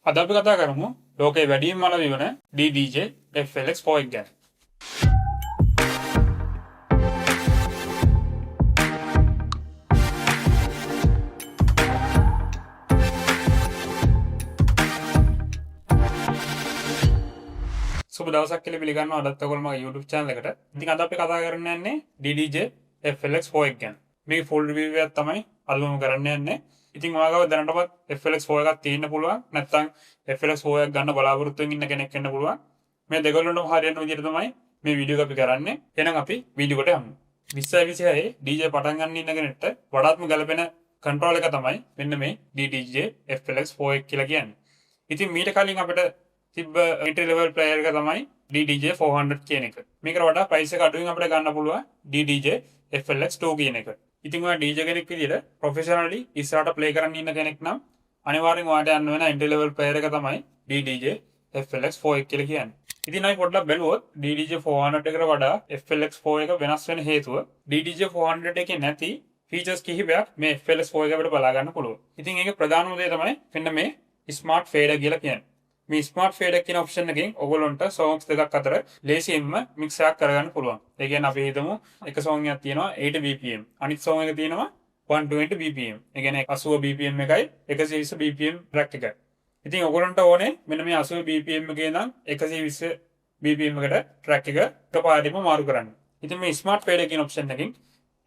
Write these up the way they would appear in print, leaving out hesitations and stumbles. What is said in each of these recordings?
අද අපි කතා කරමු ලෝකයේ වැඩිම මල විවන DDJ FLX 4 ගැන. සුබ දවසක් කියලා පිළිගන්නවා අදත් ඔයගොල්ලෝ මගේ YouTube channel එකට. ඉතින් අද අපි කතා කරන්න යන්නේ DDJ FLX 4 ගැන. මේක full review එකක් තමයි අද මම කරන්න යන්නේ. ඉතින් ඔයාගාව දැනටමත් FLX 4 එකක් තියෙන්න පුළුවන්. නැත්නම් FLX 4 එකක් ගන්න බලාපොරොත්තු වෙමින් ඉන්න කෙනෙක් වෙන්න පුළුවන්. මේ දෙකලොන්ටම හරියන විදිහට තමයි මේ වීඩියෝ එක අපි කරන්නේ. එහෙනම් අපි වීඩියෝ එකට යමු. 2026 DJ පටන් ගන්න ඉන්න කෙනෙක්ට වඩාත්ම ගැළපෙන control එක තමයි මෙන්න මේ DDJ FLX 4 එක කියලා කියන්නේ. ඉතින් මීට කලින් අපිට තිබ්බ entry level player එක තමයි DDJ 400 කියන එක. මේකට වඩා price එක අඩුවෙන් අපිට ගන්න පුළුවන් DDJ FLX 2 කියන එක. ඉතින් ඔයා DJ කෙනෙක් විදිහට professionally ඉස්සරහට play කරන්න ඉන්න කෙනෙක් නම් අනිවාර්යෙන් ඔයාට යන්න වෙන entry level player එක තමයි DDJ FLX 4 එක කියලා කියන්නේ. ඉතින් අපි පොඩ්ඩක් බලුවොත් DDJ 400 එකට වඩා FLX 4 එක වෙනස් වෙන හේතුව DDJ 400 එකේ නැති features කිහිපයක් මේ FLX 4 එක අපිට බලා ගන්න පුළුවන්. ඉතින් ඒකේ ප්‍රධානම දේ තමයි මෙන්න මේ smart fader කියලා කියන්නේ. මේ ස්මාර්ට් ෆේඩර් කියන ඔප්ෂන් එකෙන් ඔයගොල්ලන්ට songs දෙකක් අතර ලේසියෙන්ම mix එකක් කරගන්න පුළුවන්. ඒ කියන්නේ අපි හිතමු එක song එකක් තියෙනවා 80 BPM. අනිත් song එක තියෙනවා 120 BPM. ඒ කියන්නේ 80 BPM එකයි 120 BPM track එකයි. ඉතින් ඔයගොල්ලන්ට ඕනේ මෙන්න මේ 80 BPM එකේ නම් 120 BPM එකට track එක එකපාරටම මාරු කරන්න. ඉතින් මේ ස්මාර්ට් ෆේඩර් කියන ඔප්ෂන් එකෙන්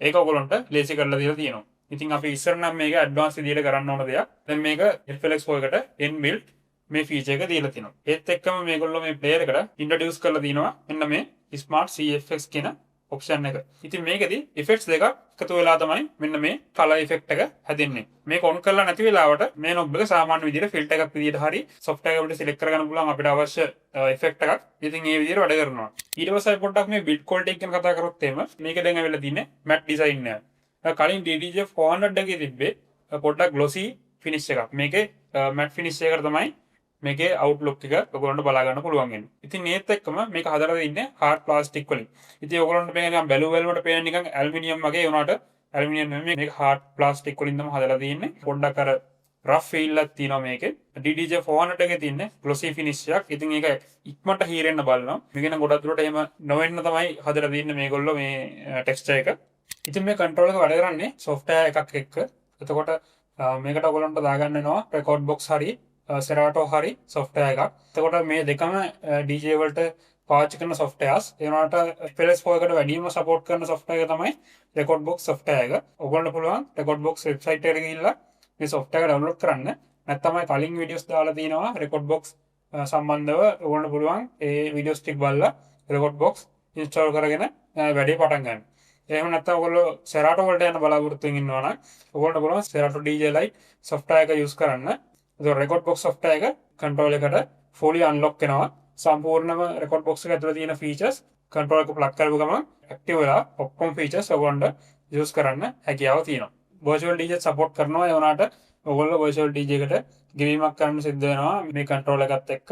ඒක ඔයගොල්ලන්ට ලේසි කරලා දීලා තියෙනවා. ඉතින් අපි ඉස්සර නම් මේක ඇඩ්වාන්ස් විදියට කරන්න ඕන දෙයක්. දැන් මේක FLX 4 එකට inbuilt මේ ෆීචර් එක දීලා තිනවා. ඒත් එක්කම මේගොල්ලෝ මේ ප්ලේයර් එකට ඉන්ට්‍රොඩියුස් කරලා තිනවා මෙන්න මේ ස්මාර්ට් CFX කියන ඔප්ෂන් එක. ඉතින් මේකෙදි ඉෆෙක්ට්ස් දෙකක් එකතු වෙලා තමයි මෙන්න මේ කලර් ඉෆෙක්ට් එක හැදෙන්නේ. මේක ඔන් කරලා නැති වෙලාවට මේ නොබ් එක සාමාන්‍ය විදිහට ෆිල්ටර් එකක් විදිහට හරි සොෆ්ට්වෙයාර් එක අපිට සිලෙක්ට් කරගන්න පුළුවන් අපිට අවශ්‍ය ඉෆෙක්ට් එකක්. ඉතින් මේ විදිහට වැඩ කරනවා. ඊට පස්සේ පොඩ්ඩක් මේ බිල්ඩ් ක්වොලිටි එක ගැන කතා කරොත් එහෙම මේක දැන් ඇවිල්ලා තින්නේ මැට් ඩිසයින් එක. කලින් DDJ 400 එකේ තිබ්බේ පොඩ්ඩක් ග්ලොසි ෆිනිෂ් එකක්. මේකේ මැට් ෆිනිෂ් එකකට තමයි මේකේ අවුට්ලුක් එක ඔයගොල්ලන්ට බලා ගන්න පුළුවන් වෙන්නේ. ඉතින් මේත් එක්කම මේක හදලා දෙන්නේ hard plastic වලින්. ඉතින් ඔයගොල්ලන්ට මේක නිකන් බැලුවලට පේන නිකන් ඇලුමිනියම් වගේ වුණාට ඇලුමිනියම් නෙමෙයි මේක hard plastic වලින් තමයි හදලා තියෙන්නේ. පොඩ්ඩක් අර rough feel එකක් තියෙනවා මේකේ. DDJ 400 එකේ තියෙන්නේ glossy finish එකක්. ඉතින් ඒක ඉක්මනට හීරෙන්න බලනවා. මේක නම් ගොඩක් දුරට එහෙම නොවෙන්න තමයි හදලා තියෙන්නේ මේගොල්ලෝ මේ texture එක. ඉතින් මේ control එක වැඩ කරන්නේ software එකක් එක්ක. එතකොට මේකට ඔයගොල්ලන්ට දාගන්න වෙනවා record box හරි Serato හරි software එකක්. එතකොට මේ දෙකම DJ වලට පාවිච්චි කරන softwares. ඒ වුණාට FLX 4 එකට වැඩිම support කරන software එක තමයි Record Box software එක. ඔයගොල්ලන්ට පුළුවන් Record Box website එකට ගිහිල්ලා මේ software එක download කරන්න. නැත්නම් කලින් videos දාලා තිනවා Record Box සම්බන්ධව ඔයගොල්ලන්ට පුළුවන් ඒ videos ටික බලලා Record Box install කරගෙන වැඩේ පටන් ගන්න. එහෙම නැත්නම් ඔයගොල්ලෝ Serato වලට යන බලාපොරොත්තු වෙමින් ඉන්නවා නම් ඔයගොල්ලන්ට පුළුවන් Serato DJ Lite software එක use කරන්න. Record Box software එක control එකට fully unlock වෙනවා. සම්පූර්ණම record box එක ඇතුළේ තියෙන features control එක plug කරපු ගමන් active වෙලා ඔක්කොම features ඔයගොල්ලන්ට use කරන්න හැකියාව තියෙනවා. virtual DJ support කරනවා. ඒ වුණාට ඔයගොල්ලෝ virtual DJ එකට ගෙවීමක් කරන්න සිද්ධ වෙනවා මේ control එකත් එක්ක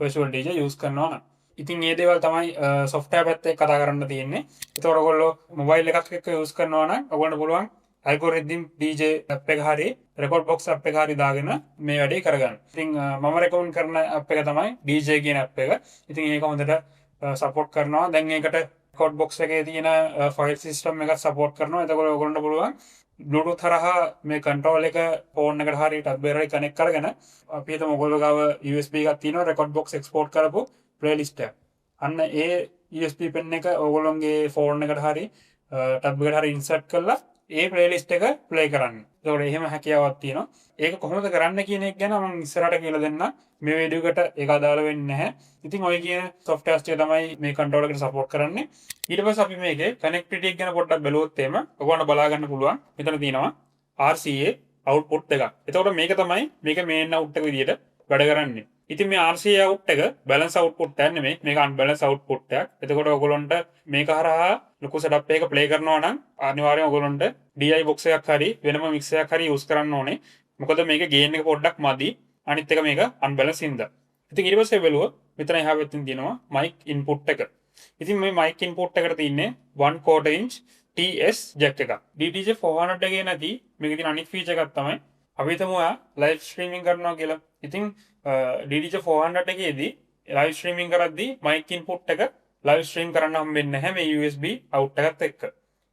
virtual DJ use කරනවා නම්. ඉතින් මේ දේවල් තමයි software පැත්තේ කතා කරන්න තියෙන්නේ. ඒතකොට ඔයගොල්ලෝ mobile එකක් එක්ක use කරනවා නම් ඔයගොල්ලන්ට පුළුවන් algorithm DJ app එක හරි record box app එක හරි දාගෙන මේ වැඩේ කරගන්න. ඉතින් මම recommend කරන app එක තමයි DJ කියන app එක. ඉතින් ඒක හොඳට support කරනවා. දැන් ඒකට record box එකේ තියෙන file system එකත් support කරනවා. එතකොට ඔයගොල්ලන්ට පුළුවන් Bluetooth හරහා මේ control එක phone එකට හරි tablet එකට connect කරගෙන අපි හිතමු ඔයගොල්ලෝ ගාව USB එකක් තියෙනවා record box export කරපු playlist එක. අන්න ඒ USB pen එක ඔයගොල්ලෝගේ phone එකට හරි tab එකට හරි insert කරලා ඒ playlist එක play කරන්න. ඒතකොට එහෙම හැකියාවක් තියෙනවා. ඒක කොහොමද කරන්න කියන එක ගැන මම ඉස්සරහට කියලා දෙන්නම්. මේ වීඩියෝ එකට ඒක අදාළ වෙන්නේ නැහැ. ඉතින් ඔය කියන softwares ටික තමයි මේ controller එකට support කරන්නේ. ඊට පස්සේ අපි මේකේ connectivity එක ගැන පොඩ්ඩක් බලුවොත් එහෙම ඔයගොල්ලන්ට බලා ගන්න පුළුවන්. මෙතන තියෙනවා RCA output එකක්. එතකොට මේක තමයි මේක main out එක විදියට වැඩ කරන්නේ. ඉතින් මේ RCA out එක balance output එකක් නෙමෙයි. මේක unbalance output එකක්. එතකොට ඔයගොල්ලන්ට මේක හරහා ලොකු setup එකක play කරනවා නම් අනිවාර්යෙන් ඔයගොල්ලන්ට DI box එකක් හරි වෙනම mix එකක් හරි use කරන්න ඕනේ. මොකද මේක gain එක පොඩ්ඩක් මදි. අනිත් එක මේක unbalance හින්දා. ඉතින් ඊට පස්සේ බලුවොත් මෙතන එහා පැත්තෙන් තියෙනවා mic input එක. ඉතින් මේ mic input එකට තියෙන්නේ 1/4 inch TS jack එකක්. DDJ 400 එකේ නැති මේකේ තියෙන අනිත් feature එකක් තමයි අපි හිතමු ඔයා live streaming කරනවා කියලා. ඉතින් DDJ 400 එකේදී ලයිව් ස්ට්‍රීමින් කරද්දී මයික් ඉන්පුට් එක ලයිව් ස්ට්‍රීම් කරන්න හම්බෙන්නේ නැහැ මේ USB අවුට් එකත් එක්ක.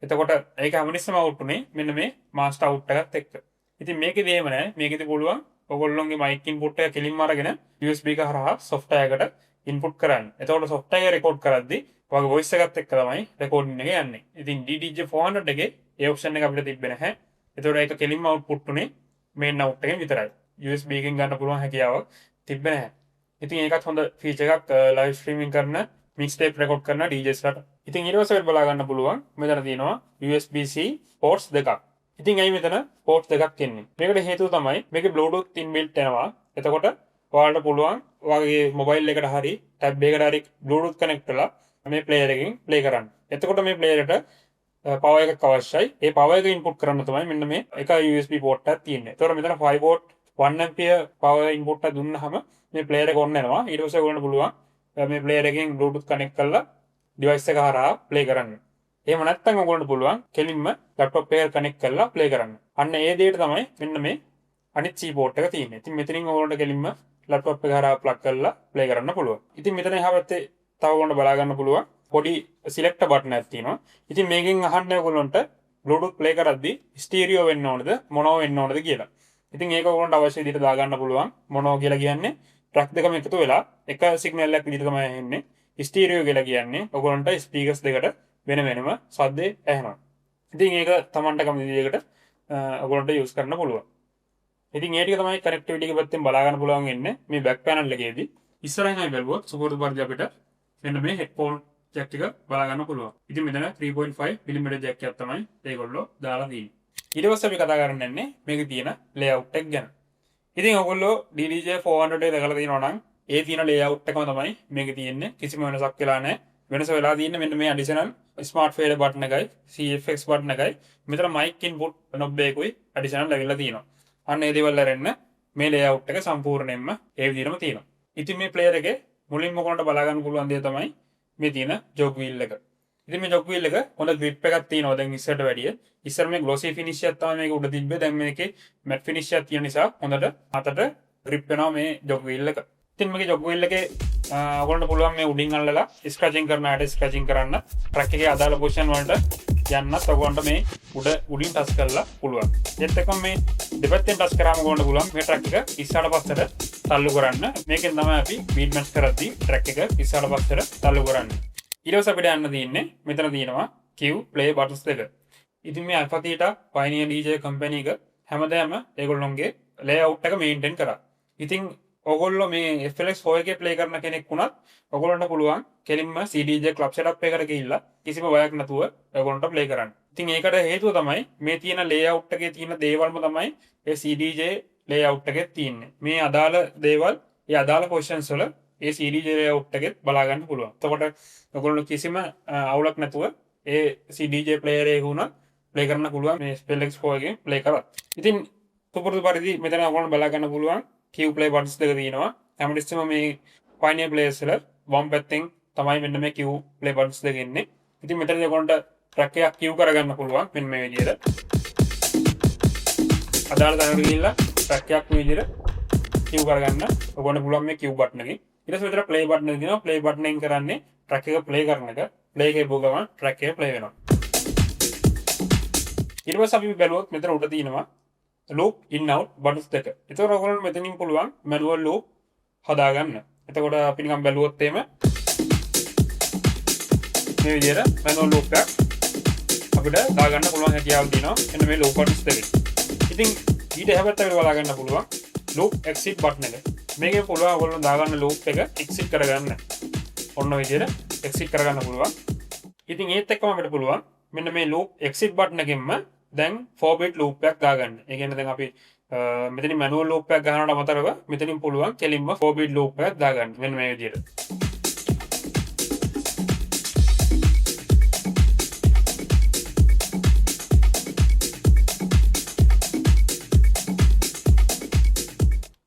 එතකොට ඒක හැමනිස්සම අවුට් උනේ මෙන්න මේ මාස්ටර් අවුට් එකත් එක්ක. ඉතින් මේකේදී එහෙම නැහැ. මේකේදී පුළුවන් ඔයගොල්ලෝගේ මයික් ඉන්පුට් එක කෙලින්ම අරගෙන USB එක හරහා software එකට ඉන්පුට් කරන්න. එතකොට software එක රෙකෝඩ් කරද්දී ඔයගේ voice එකත් එක්ක තමයි රෙකෝඩින් එක යන්නේ. ඉතින් DDJ 400 එකේ ඒ ඔප්ෂන් එක අපිට තිබ්බේ නැහැ. එතකොට ඒක කෙලින්ම අවුට්පුට් උනේ මේන් අවුට් එකෙන් විතරයි. USB එකෙන් ගන්න පුළුවන් හැකියාවක් තිබ්බේ නැහැ. ඉතින් ඒකත් හොඳ ෆීචර් එකක් ලයිව් ස්ට්‍රීමින් කරන මික්ස්ටේප් රෙකෝඩ් කරන DJs ලට. ඉතින් ඊට පස්සේ බලා ගන්න පුළුවන් මෙතන තියෙනවා USB-C ports දෙකක්. ඉතින් ඇයි මෙතන ports දෙකක් එන්නේ? මේකට හේතුව තමයි මේකේ Bluetooth inbuilt එනවා. එතකොට ඔයාලට පුළුවන් ඔයාගේ මොබයිල් එකට හරි ටැබ් එකකට හරි Bluetooth connect කරලා මේ player එකෙන් play කරන්න. එතකොට මේ player එකට power එකක් අවශ්‍යයි. ඒ power එක input කරන්න තමයි මෙන්න මේ එක USB port එකක් තියෙන්නේ. එතකොට මෙතන 5 volt 1 ampere power input එක දුන්නාම මේ player එක on වෙනවා. ඊට පස්සේ ඔයගොල්ලන්ට පුළුවන් මේ player එකෙන් Bluetooth connect කරලා device එක හරහා play කරන්න. එහෙම නැත්නම් ඔයගොල්ලන්ට පුළුවන් කෙලින්ම laptop එක connect කරලා play කරන්න. අන්න ඒ දෙයට තමයි මෙන්න මේ අනිත් C port එක තියෙන්නේ. ඉතින් මෙතනින් ඔයගොල්ලන්ට කෙලින්ම laptop එක හරහා plug කරලා play කරන්න පුළුවන්. ඉතින් මෙතන එහා පැත්තේ තව ඔයගොල්ලන්ට බලා ගන්න පුළුවන් පොඩි select button එකක් තියෙනවා. ඉතින් මේකෙන් අහන්න ඔයගොල්ලන්ට Bluetooth play කරද්දී stereo වෙන්න ඕනද mono වෙන්න ඕනද කියලා. ඉතින් ඒක ඔයගොල්ලන්ට අවශ්‍ය විදිහට දා ගන්න පුළුවන්. mono කියලා කියන්නේ track දෙකම එකතු වෙලා එක සිග්නල් එකක් විදිහට තමයි එන්නේ. ස්ටීරියෝ කියලා කියන්නේ ඔයගොල්ලන්ට ස්පීකර්ස් දෙකට වෙන වෙනම ශබ්දේ ඇහෙනවා. ඉතින් ඒක Tamanට කැමති විදිහකට ඔයගොල්ලන්ට යූස් කරන්න පුළුවන්. ඉතින් ඒ ටික තමයි කනෙක්ටිවිටි එක පැත්තෙන් බලා ගන්න පුළුවන් වෙන්නේ මේ බෑක් පැනල් එකේදී. ඉස්සරහින් අපි බලුවොත් සුපුරුදු පරිදි අපිට මෙන්න මේ හෙඩ්ෆෝන් ජැක් එක බලා ගන්න පුළුවන්. ඉතින් මෙතන 3.5 mm ජැක් එකක් තමයි ඒගොල්ලෝ දාලා තියෙන්නේ. ඊට පස්සේ අපි කතා කරන්න යන්නේ මේකේ තියෙන ලේඅවුට් එක ගැන. ඉතින් ඔයගොල්ලෝ DDJ 400 එක දැකලා තියෙනවා නම් ඒ තියෙන ලේඅවුට් එකම තමයි මේකේ තියෙන්නේ. කිසිම වෙනසක් වෙලා නැහැ. වෙනස වෙලා තියෙන්නේ මෙන්න මේ ඇඩිෂනල් ස්මාර්ට් ෆේඩර් බටන් එකයි CFX බටන් එකයි. මෙතන මයික් ඉන්පුට් නොබ් එකකුයි ඇඩිෂනල් ලැබිලා තියෙනවා. අන්න ඒ දේවල් අරගෙන මේ ලේඅවුට් එක සම්පූර්ණයෙන්ම ඒ විදිහටම තියෙනවා. ඉතින් මේ ප්ලේයර් එකේ මුලින්ම ඔයගොල්ලන්ට බලා ගන්න පුළුවන් දේ තමයි මේ තියෙන ජොග් වීල් එක. ඉතින් මේ ජොග් වීල් එක හොඳ grip එකක් තියෙනවා දැන් ඉස්සරට වැඩිය. ඉස්සර මේ glossy finish එකක් තමයි මේක උඩ තිබ්බේ. දැන් මේකේ matte finish එකක් තියෙන නිසා හොඳට අතට grip වෙනවා මේ ජොග් වීල් එක. ඉතින් මේකේ ජොග් වීල් එකේ ඔයගොල්ලන්ට පුළුවන් මේ උඩින් අල්ලලා ස්ක්‍රැචින් කරන අයට ස්ක්‍රැචින් කරන්න. ට්‍රැක් එකේ අදාළ පොසිෂන් වලට යන්නත් ඔයගොල්ලන්ට මේ උඩින් ටච් කරලා පුළුවන්. ඒත් එක්කම මේ දෙපැත්තෙන් ටච් කරාම ඔයගොල්ලන්ට පුළුවන් මේ ට්‍රැක් එක ඉස්සරහට පස්සට තල්ලු කරන්න. මේකෙන් තමයි අපි බීට් මැච් කරද්දී ට්‍රැක් එක ඉස්සරහට පස්සට තල්ලු කරන්නේ. ඊට පස්සේ අපිට යන්න තියෙන්නේ මෙතන තියෙනවා Q play buttons දෙක. ඉතින් මේ Alpha Theta Pioneer DJ company එක හැමදාම ඒගොල්ලොන්ගේ layout එක maintain කරා. ඉතින් ඔයගොල්ලෝ මේ FLX 4 එකේ play කරන කෙනෙක් වුණත් ඔයගොල්ලන්ට පුළුවන් කෙලින්ම CDJ club setup එකකට ගිහිල්ලා කිසිම බයක් නැතුව ඔයගොල්ලන්ට play කරන්න. ඉතින් ඒකට හේතුව තමයි මේ තියෙන layout එකේ තියෙන දේවල්ම තමයි ඒ CDJ layout එකේ තියෙන්නේ. මේ අදාළ දේවල් ඒ අදාළ positions වල ඒ CDJ layout එකෙත් බලා ගන්න පුළුවන්. එතකොට ඔයගොල්ලෝ කිසිම අවුලක් නැතුව ඒ CDJ player එක උනත් play කරන්න පුළුවන් මේ FLX 4 එකෙන් play කරත්. ඉතින් සුපුරුදු පරිදි මෙතන ඔයගොල්ලෝ බලා ගන්න පුළුවන් Q play buttons දෙක තියෙනවා. හැමතිස්සෙම මේ Pioneer players වල වම් පැත්තෙන් තමයි මෙන්න මේ Q play buttons දෙක එන්නේ. ඉතින් මෙතනදී ඔයගොල්ලන්ට track එකක් Q කරගන්න පුළුවන් මෙන්න මේ විදිහට. අදාළ තැනකට ගිහිල්ලා track එකක් මේ විදිහට Q කරගන්න ඔයගොල්ලන්ට පුළුවන් මේ Q button එකෙන්. ඊට පස්සේ විතර play button එක දෙනවා. play button එකෙන් කරන්නේ track එක play කරන එක. play එකේ බෝ ගමන් track එක play වෙනවා. ඊට පස්සේ අපි බැලුවොත් මෙතන උඩ තියෙනවා loop in out buttons දෙක. ඒතකොට ඔයගොල්ලෝ මෙතනින් පුළුවන් manual loop හදාගන්න. එතකොට අපි නිකන් බැලුවොත් එහෙම මේ විදිහට manual loop එකක් අපිට දාගන්න පුළුවන් හැකියාවක් තියෙනවා. එන්න මේ loop buttons දෙකේ. ඉතින් ඊට එහාට අපිට බලා ගන්න පුළුවන් loop exit button එක. මේකේ පුළුවන් ඔයගොල්ලෝ දාගන්න loop එක exit කරගන්න. ඔන්න ඔය විදිහට exit කරගන්න පුළුවන්. ඉතින් ඒත් එක්කම අපිට පුළුවන් මෙන්න මේ loop exit button එකෙන්ම දැන් 4-bit loop එකක් දාගන්න. ඒ කියන්නේ දැන් අපි මෙතනින් manual loop එකක් ගන්නවට අමතරව මෙතනින් පුළුවන් කෙලින්ම 4-bit loop එකක් දාගන්න. මෙන්න මේ විදිහට.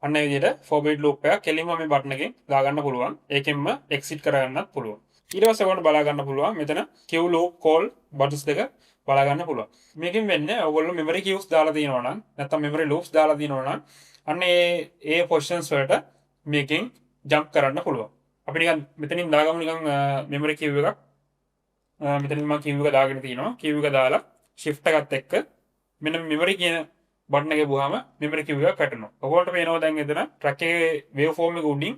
අන්න ඒ විදිහට 4-bit loop එකක් කෙලින්ම මේ බටන් එකෙන් දාගන්න පුළුවන්. ඒකෙන්ම exit කරගන්නත් පුළුවන්. ඊට පස්සේ ඔයගොල්ලෝ බලා ගන්න පුළුවන් මෙතන Q loop call buttons දෙක බලා ගන්න පුළුවන්. මේකෙන් වෙන්නේ ඔයගොල්ලෝ memory queues දාලා තියෙනවා නම් නැත්නම් memory loops දාලා තියෙනවා නම් අන්න ඒ පොසිෂන්ස් වලට මේකෙන් ජම්ප් කරන්න පුළුවන්. අපි නිකන් මෙතනින් දාගමු නිකන් මෙමරි කියව් එකක්. මෙතනින් මම කියව් එක දාගෙන තිනවා. කියව් එක දාලා shift එකත් එක්ක මෙන්න මෙමරි කියන බටන් එක ගහුවාම මෙමරි කියව් එක වැටෙනවා. ඔයගොල්ලන්ට පේනවා දැන් එතන ට්‍රැක් එකේ වේව් ෆෝම් එක උඩින්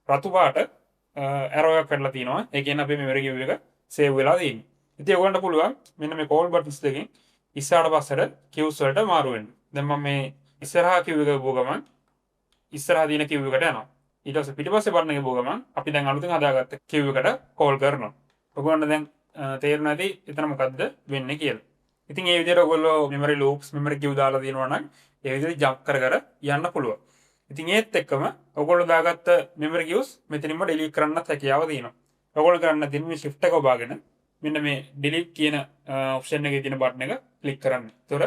රතු පාට ඇරෝ එකක් වැටලා තිනවා. ඒ කියන්නේ අපේ මෙමරි කියව් එක සේව් වෙලා තියෙන්නේ. ඉතින් ඔයගොල්ලන්ට පුළුවන් මෙන්න මේ කෝල් බටන්ස් දෙකෙන් ඉස්සරහට පස්සට කියව්ස් වලට මාරු වෙන්න. දැන් මම මේ ඉස්සරහා කියව් එක ගුව ගමන් ඉස්සරහා දින කියව් එකට යනවා. ඊට පස්සේ පිටිපස්සේ බටන් එක ගුව ගමන් අපි දැන් අලුතෙන් හදාගත්ත කියව් එකට කෝල් කරනවා. ඔයගොල්ලන්ට දැන් තේරෙනවා ඇති එතන මොකද්ද වෙන්නේ කියලා. ඉතින් මේ විදිහට ඔයගොල්ලෝ මෙමරි ලූප්ස් මෙමරි කියව් දාලා දිනනවා නම් ඒ විදිහට ජම්ප් කර කර යන්න පුළුවන්. ඉතින් ඒත් එක්කම ඔයගොල්ලෝ දාගත්ත මෙමරි කියව්ස් මෙතනින්ම ඩිලීට් කරන්නත් හැකියාව තියෙනවා. ඔයගොල්ලෝ කරන්න තියෙන්නේ මේ shift එක ඔබාගෙන මෙන්න මේ delete කියන ඔප්ෂන් එකේ තියෙන බටන් එක ක්ලික් කරන්න. ඒතොර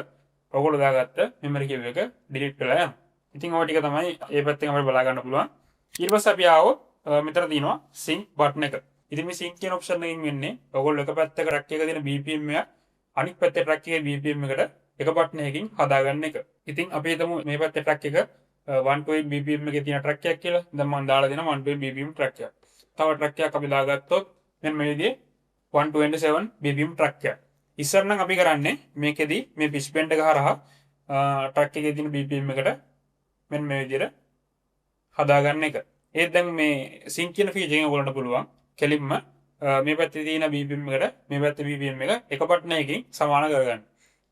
ඔයගොල්ලෝ දාගත්ත මෙමරි කියව් එක delete වෙලා යනවා. ඉතින් ඔය ටික තමයි මේ පැත්තෙන් අපිට බලා ගන්න පුළුවන්. ඊට පස්සේ අපි ආවොත් මෙතන තියෙනවා sync බටන් එක. ඉතින් මේ sync කියන ඔප්ෂන් එකෙන් වෙන්නේ ඔයගොල්ලෝ එක පැත්තක ට්‍රැක් එකක තියෙන BPM එක අනිත් පැත්තේ ට්‍රැක් එකේ BPM එකට එක බටන් එකකින් හදාගන්න එක. ඉතින් අපි හිතමු මේ පැත්තේ ට්‍රැක් එක 128 BPM එකේ තියෙන ට්‍රැක් එකක් කියලා. දැන් මම දාලා දෙනවා 128 BPM ට්‍රැක් එකක්. තව ට්‍රැක් එකක් අපි දාගත්තොත් මෙන්න මේ විදිහේ 127 BPM ට්‍රැක් එකක්. ඉස්සර නම් අපි කරන්නේ මේකෙදි මේ පිච් බෙන්ඩ් එක හරහා ට්‍රැක් එකේ තියෙන BPM එකට මෙන්න මේ විදිහට හදාගන්න එක. ඒත් දැන් මේ sync කියන ෆීචර් එකෙන් ඔයගොල්ලන්ට පුළුවන් කෙලින්ම මේ පැත්තේ තියෙන BPM එකට මේ පැත්තේ BPM එක එක බටන් එකකින් සමාන කරගන්න.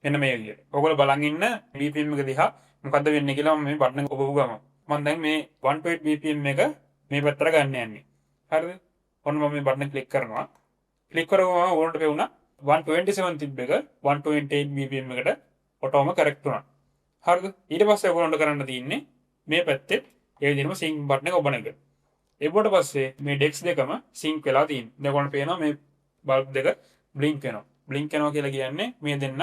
මෙන්න මේ විදිහට. ඔයගොල්ලෝ බලන් ඉන්න BPM එක දිහා මොකද්ද වෙන්නේ කියලා මම මේ බටන් එක ඔබපු ගම. මම දැන් මේ 128 BPM එක මේ පැත්තට ගන්න යන්නේ. හරිද? ඔන්න මම මේ බටන් ක්ලික් කරනවා. ක්ලික් කරගම ඕනට පෙවුණා 127 තිබ්බ එක 128 BPM එකට ඔටෝම කරෙක්ට් වුණා. හරිද? ඊට පස්සේ ඔයගොල්ලන්ට කරන්න තියෙන්නේ මේ පැත්තේ ඒ විදිහම sync බටන් එක ඔබන එක. එවුවට පස්සේ මේ ඩෙක්ස් දෙකම sync වෙලා තියෙනවා. දැන් ඔයගොල්ලන්ට පේනවා මේ බල්බ් දෙක blink වෙනවා. blink වෙනවා කියලා කියන්නේ මේ දෙන්න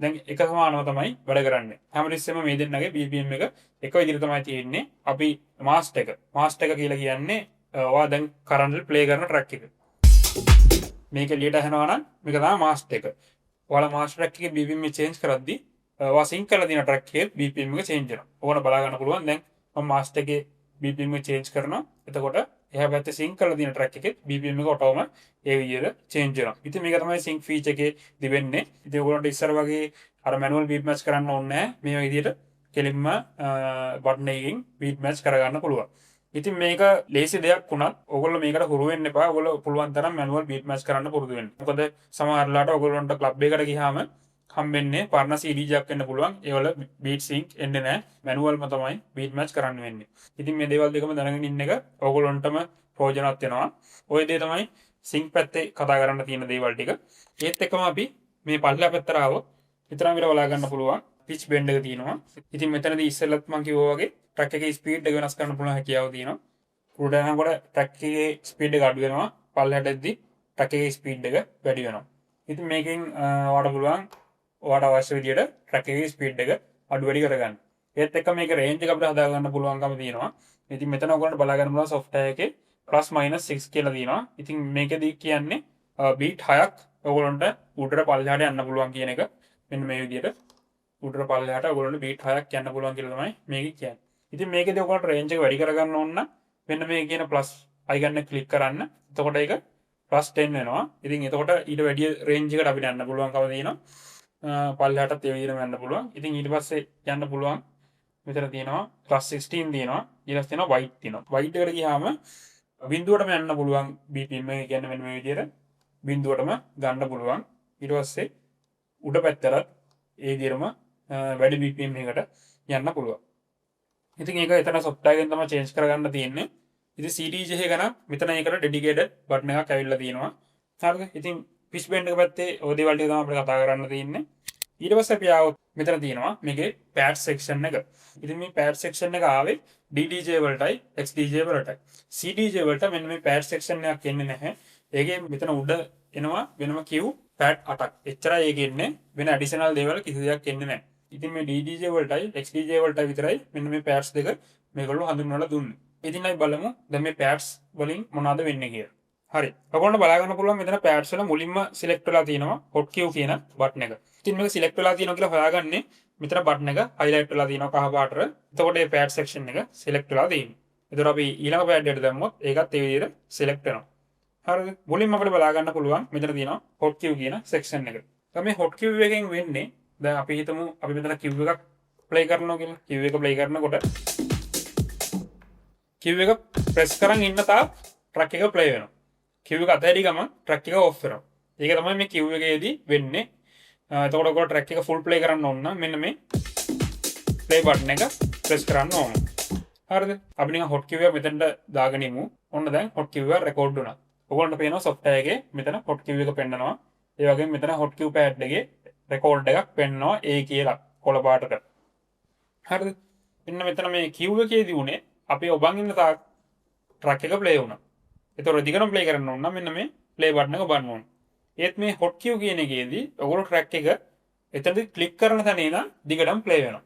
දැන් එක සමානව තමයි වැඩ කරන්නේ. හැමතිස්සෙම මේ දෙන්නගේ BPM එක එක විදිහට තමයි තියෙන්නේ. අපි master එක කියලා කියන්නේ ඔයා දැන් කරන්ට්ලි ප්ලේ කරන ට්‍රැක් එක. මේක එළියට ඇහෙනවා නම් මේක තමයි මාස්ටර් එක. ඔයාලා මාස්ටර් ට්‍රැක් එකේ BPM එක චේන්ජ් කරද්දී ඔයා සින්ක් කරලා තියෙන ට්‍රැක් එකේ BPM එක චේන්ජ් වෙනවා. ඕන බලා ගන්න පුළුවන්. දැන් මම මාස්ටර් එකේ BPM එක චේන්ජ් කරනවා. එතකොට එහා පැත්තේ සින්ක් කරලා තියෙන ට්‍රැක් එකේ BPM එක ඔටෝම ඒ විදිහට චේන්ජ් වෙනවා. ඉතින් මේක තමයි සින්ක් ෆීචර් එකේ දිවෙන්නේ. ඉතින් ඔයගොල්ලන්ට ඉස්සර වගේ අර මැනුවල් බීට් මැච් කරන්න ඕනේ නැහැ. මේ විදිහට කෙලින්ම බටන් එකකින් බීට් මැච් කරගන්න පුළුවන්. ඉතින් මේක ලේසි දෙයක් වුණත් ඔයගොල්ලෝ මේකට හුරු වෙන්න එපා. ඔයගොල්ලෝ පුළුවන් තරම් මැනුවල් බීට් මැච් කරන්න පුරුදු වෙන්න. මොකද සමහරලාට ඔයගොල්ලන්ට ක්ලබ් එකකට ගියාම හම්බෙන්නේ පරණ CD එකක් වෙන්න පුළුවන්. ඒවල බීට් සින්ක් එන්නේ නැහැ. මැනුවල්ම තමයි බීට් මැච් කරන්න වෙන්නේ. ඉතින් මේ දේවල් දෙකම දැනගෙන ඉන්න එක ඔයගොල්ලන්ටම ප්‍රයෝජනවත් වෙනවා. ওই දේ තමයි සින්ක් පැත්තේ කතා කරන්න තියෙන දේවල් ටික. ඒත් එක්කම අපි මේ පල්ලා පැත්තට ආවොත් විතරම විතර බලා ගන්න පුළුවන්. පිච් බෙන්ඩ් එක තියෙනවා. ඉතින් මෙතනදී ඉස්සෙල්ලත් මම කිව්වා වගේ ට්‍රැක් එකේ ස්පීඩ් එක වෙනස් කරන්න පුළුවන් හැකියාව තියෙනවා. උඩ යනකොට ට්‍රැක් එකේ ස්පීඩ් එක අඩු වෙනවා. පල්ලෙහාට එද්දි ට්‍රැක් එකේ ස්පීඩ් එක වැඩි වෙනවා. ඉතින් මේකෙන් ඔයාලට පුළුවන් ඔයාලට අවශ්‍ය විදියට ට්‍රැක් එකේ ස්පීඩ් එක අඩු වැඩි කරගන්න. ඒත් එක්ක මේක රේන්ජ් එක අපිට හදා ගන්න පුළුවන්කම තියෙනවා. ඉතින් මෙතන ඔයගොල්ලන්ට බලා ගන්න පුළුවන් software එකේ +-6 කියලා තියෙනවා. ඉතින් මේකෙදි කියන්නේ බීට් 6ක් ඔයගොල්ලන්ට උඩට පල්ලෙහාට යන්න පුළුවන් කියන එක. මෙන්න මේ විදියට උඩට පල්ලෙහාට ඔයගොල්ලන්ට බීට් 6ක් යන්න පුළුවන් කියලා තමයි මේක කියන්නේ. ඉතින් මේකෙදි ඔයගොල්ලන්ට රේන්ජ් එක වැඩි කරගන්න ඕන නම් මෙන්න මේ කියන ප්ලස් අයිකන් එක ක්ලික් කරන්න. එතකොට ඒක +10 වෙනවා. ඉතින් එතකොට ඊට වැඩි රේන්ජ් එකට අපිට යන්න පුළුවන්කම තියෙනවා. පල්ලෙහාටත් ඒ විදිහටම යන්න පුළුවන්. ඉතින් ඊට පස්සේ යන්න පුළුවන් මෙතන තියෙනවා +16 තියෙනවා. ඊට පස්සේ තියෙනවා white තියෙනවා. white එකට ගියාම බිඳුවටම යන්න පුළුවන් BPM එක කියන්නේ මෙන්න මේ විදිහට බිඳුවටම ගන්න පුළුවන්. ඊට පස්සේ උඩ පැත්තට ඒ විදිහටම වැඩි BPM එකකට යන්න පුළුවන්. ඉතින් ඒක එතන software එකෙන් තමයි change කරගන්න තියෙන්නේ. ඉතින් CDJ එක නම් මෙතන ඒකට dedicated button එකක් ඇවිල්ලා තියෙනවා. හරිද? ඉතින් pitch bend එක පැත්තේ ඔය දේවල් ටික තමයි අපිට කතා කරන්න තියෙන්නේ. ඊට පස්සේ අපි ආවොත් මෙතන තියෙනවා මේකේ pad section එක. ඉතින් මේ pad section එක ආවේ DDJ වලටයි XDJ වලටයි. CDJ වලට මෙන්න මේ pad section එකක් එන්නේ නැහැ. ඒකේ මෙතන උඩ එනවා වෙනම Q pad 8ක්. එච්චරයි ඒකේ එන්නේ. වෙන additional දේවල් කිසි දෙයක් එන්නේ නැහැ. ඉතින් මේ DDJ වලටයි XDJ වලටයි විතරයි මෙන්න මේ pads දෙක මේගොල්ලෝ හඳුන්වලා දුන්නේ. ඉතින් අපි බලමු දැන් මේ pads වලින් මොනවද වෙන්නේ කියලා. හරි. ඔයගොල්ලන්ට බලා ගන්න පුළුවන් මෙතන pads වල මුලින්ම select වෙලා තියෙනවා hot Q කියන බටන් එක. ඉතින් මේක select වෙලා තියෙනවා කියලා හොයාගන්නේ මෙතන බටන් එක highlight වෙලා තියෙනවා කහ පාටට. එතකොට මේ pad section එක select වෙලා තියෙනවා. ඒතර අපි ඊළඟ pad එකට දැම්මොත් ඒකත් ඒ විදිහට select වෙනවා. හරිද? මුලින්ම අපිට බලා ගන්න පුළුවන් මෙතන තියෙනවා hotkey කියන section එක. දැන් මේ hotkey එකෙන් වෙන්නේ දැන් අපි හිතමු අපි මෙතන Q එකක් play කරනවා කියලා. Q එක play කරනකොට Q එක press කරන් ඉන්න තාක් track එක play වෙනවා. Q එක අතහැරි ගමන් track එක off වෙනවා. ඒක තමයි මේ Q එකේදී වෙන්නේ. එතකොට ඔයගොල්ලෝ track එක full play කරන්න ඕන නම් මෙන්න මේ play button එක press කරන්න ඕන. හරිද? අපි නිකන් hotkey එක මෙතනට දාගෙන ඉමු. ඔන්න දැන් hotkey එක record වුණා. ඔයගොල්ලන්ට පේනවා software එකේ මෙතන hotkey එක පෙන්නනවා. ඒ වගේම මෙතන hotkey pad එකේ record එකක් පෙන්නනවා A කියලා කොළ පාටට. හරිද? ඉන්න මෙතන මේ Q එකේදී උනේ අපි ඔබන් ඉන්න තාක් track එක play වුණා. ඒතකොට දිගටම play කරන්න ඕන නම් මෙන්න මේ play button එක බලන්න ඕන. ඒත් මේ hotkey කියන එකේදී ඔයගොල්ලෝ track එක එතනදී click කරන තැන ඉඳන් දිගටම play වෙනවා.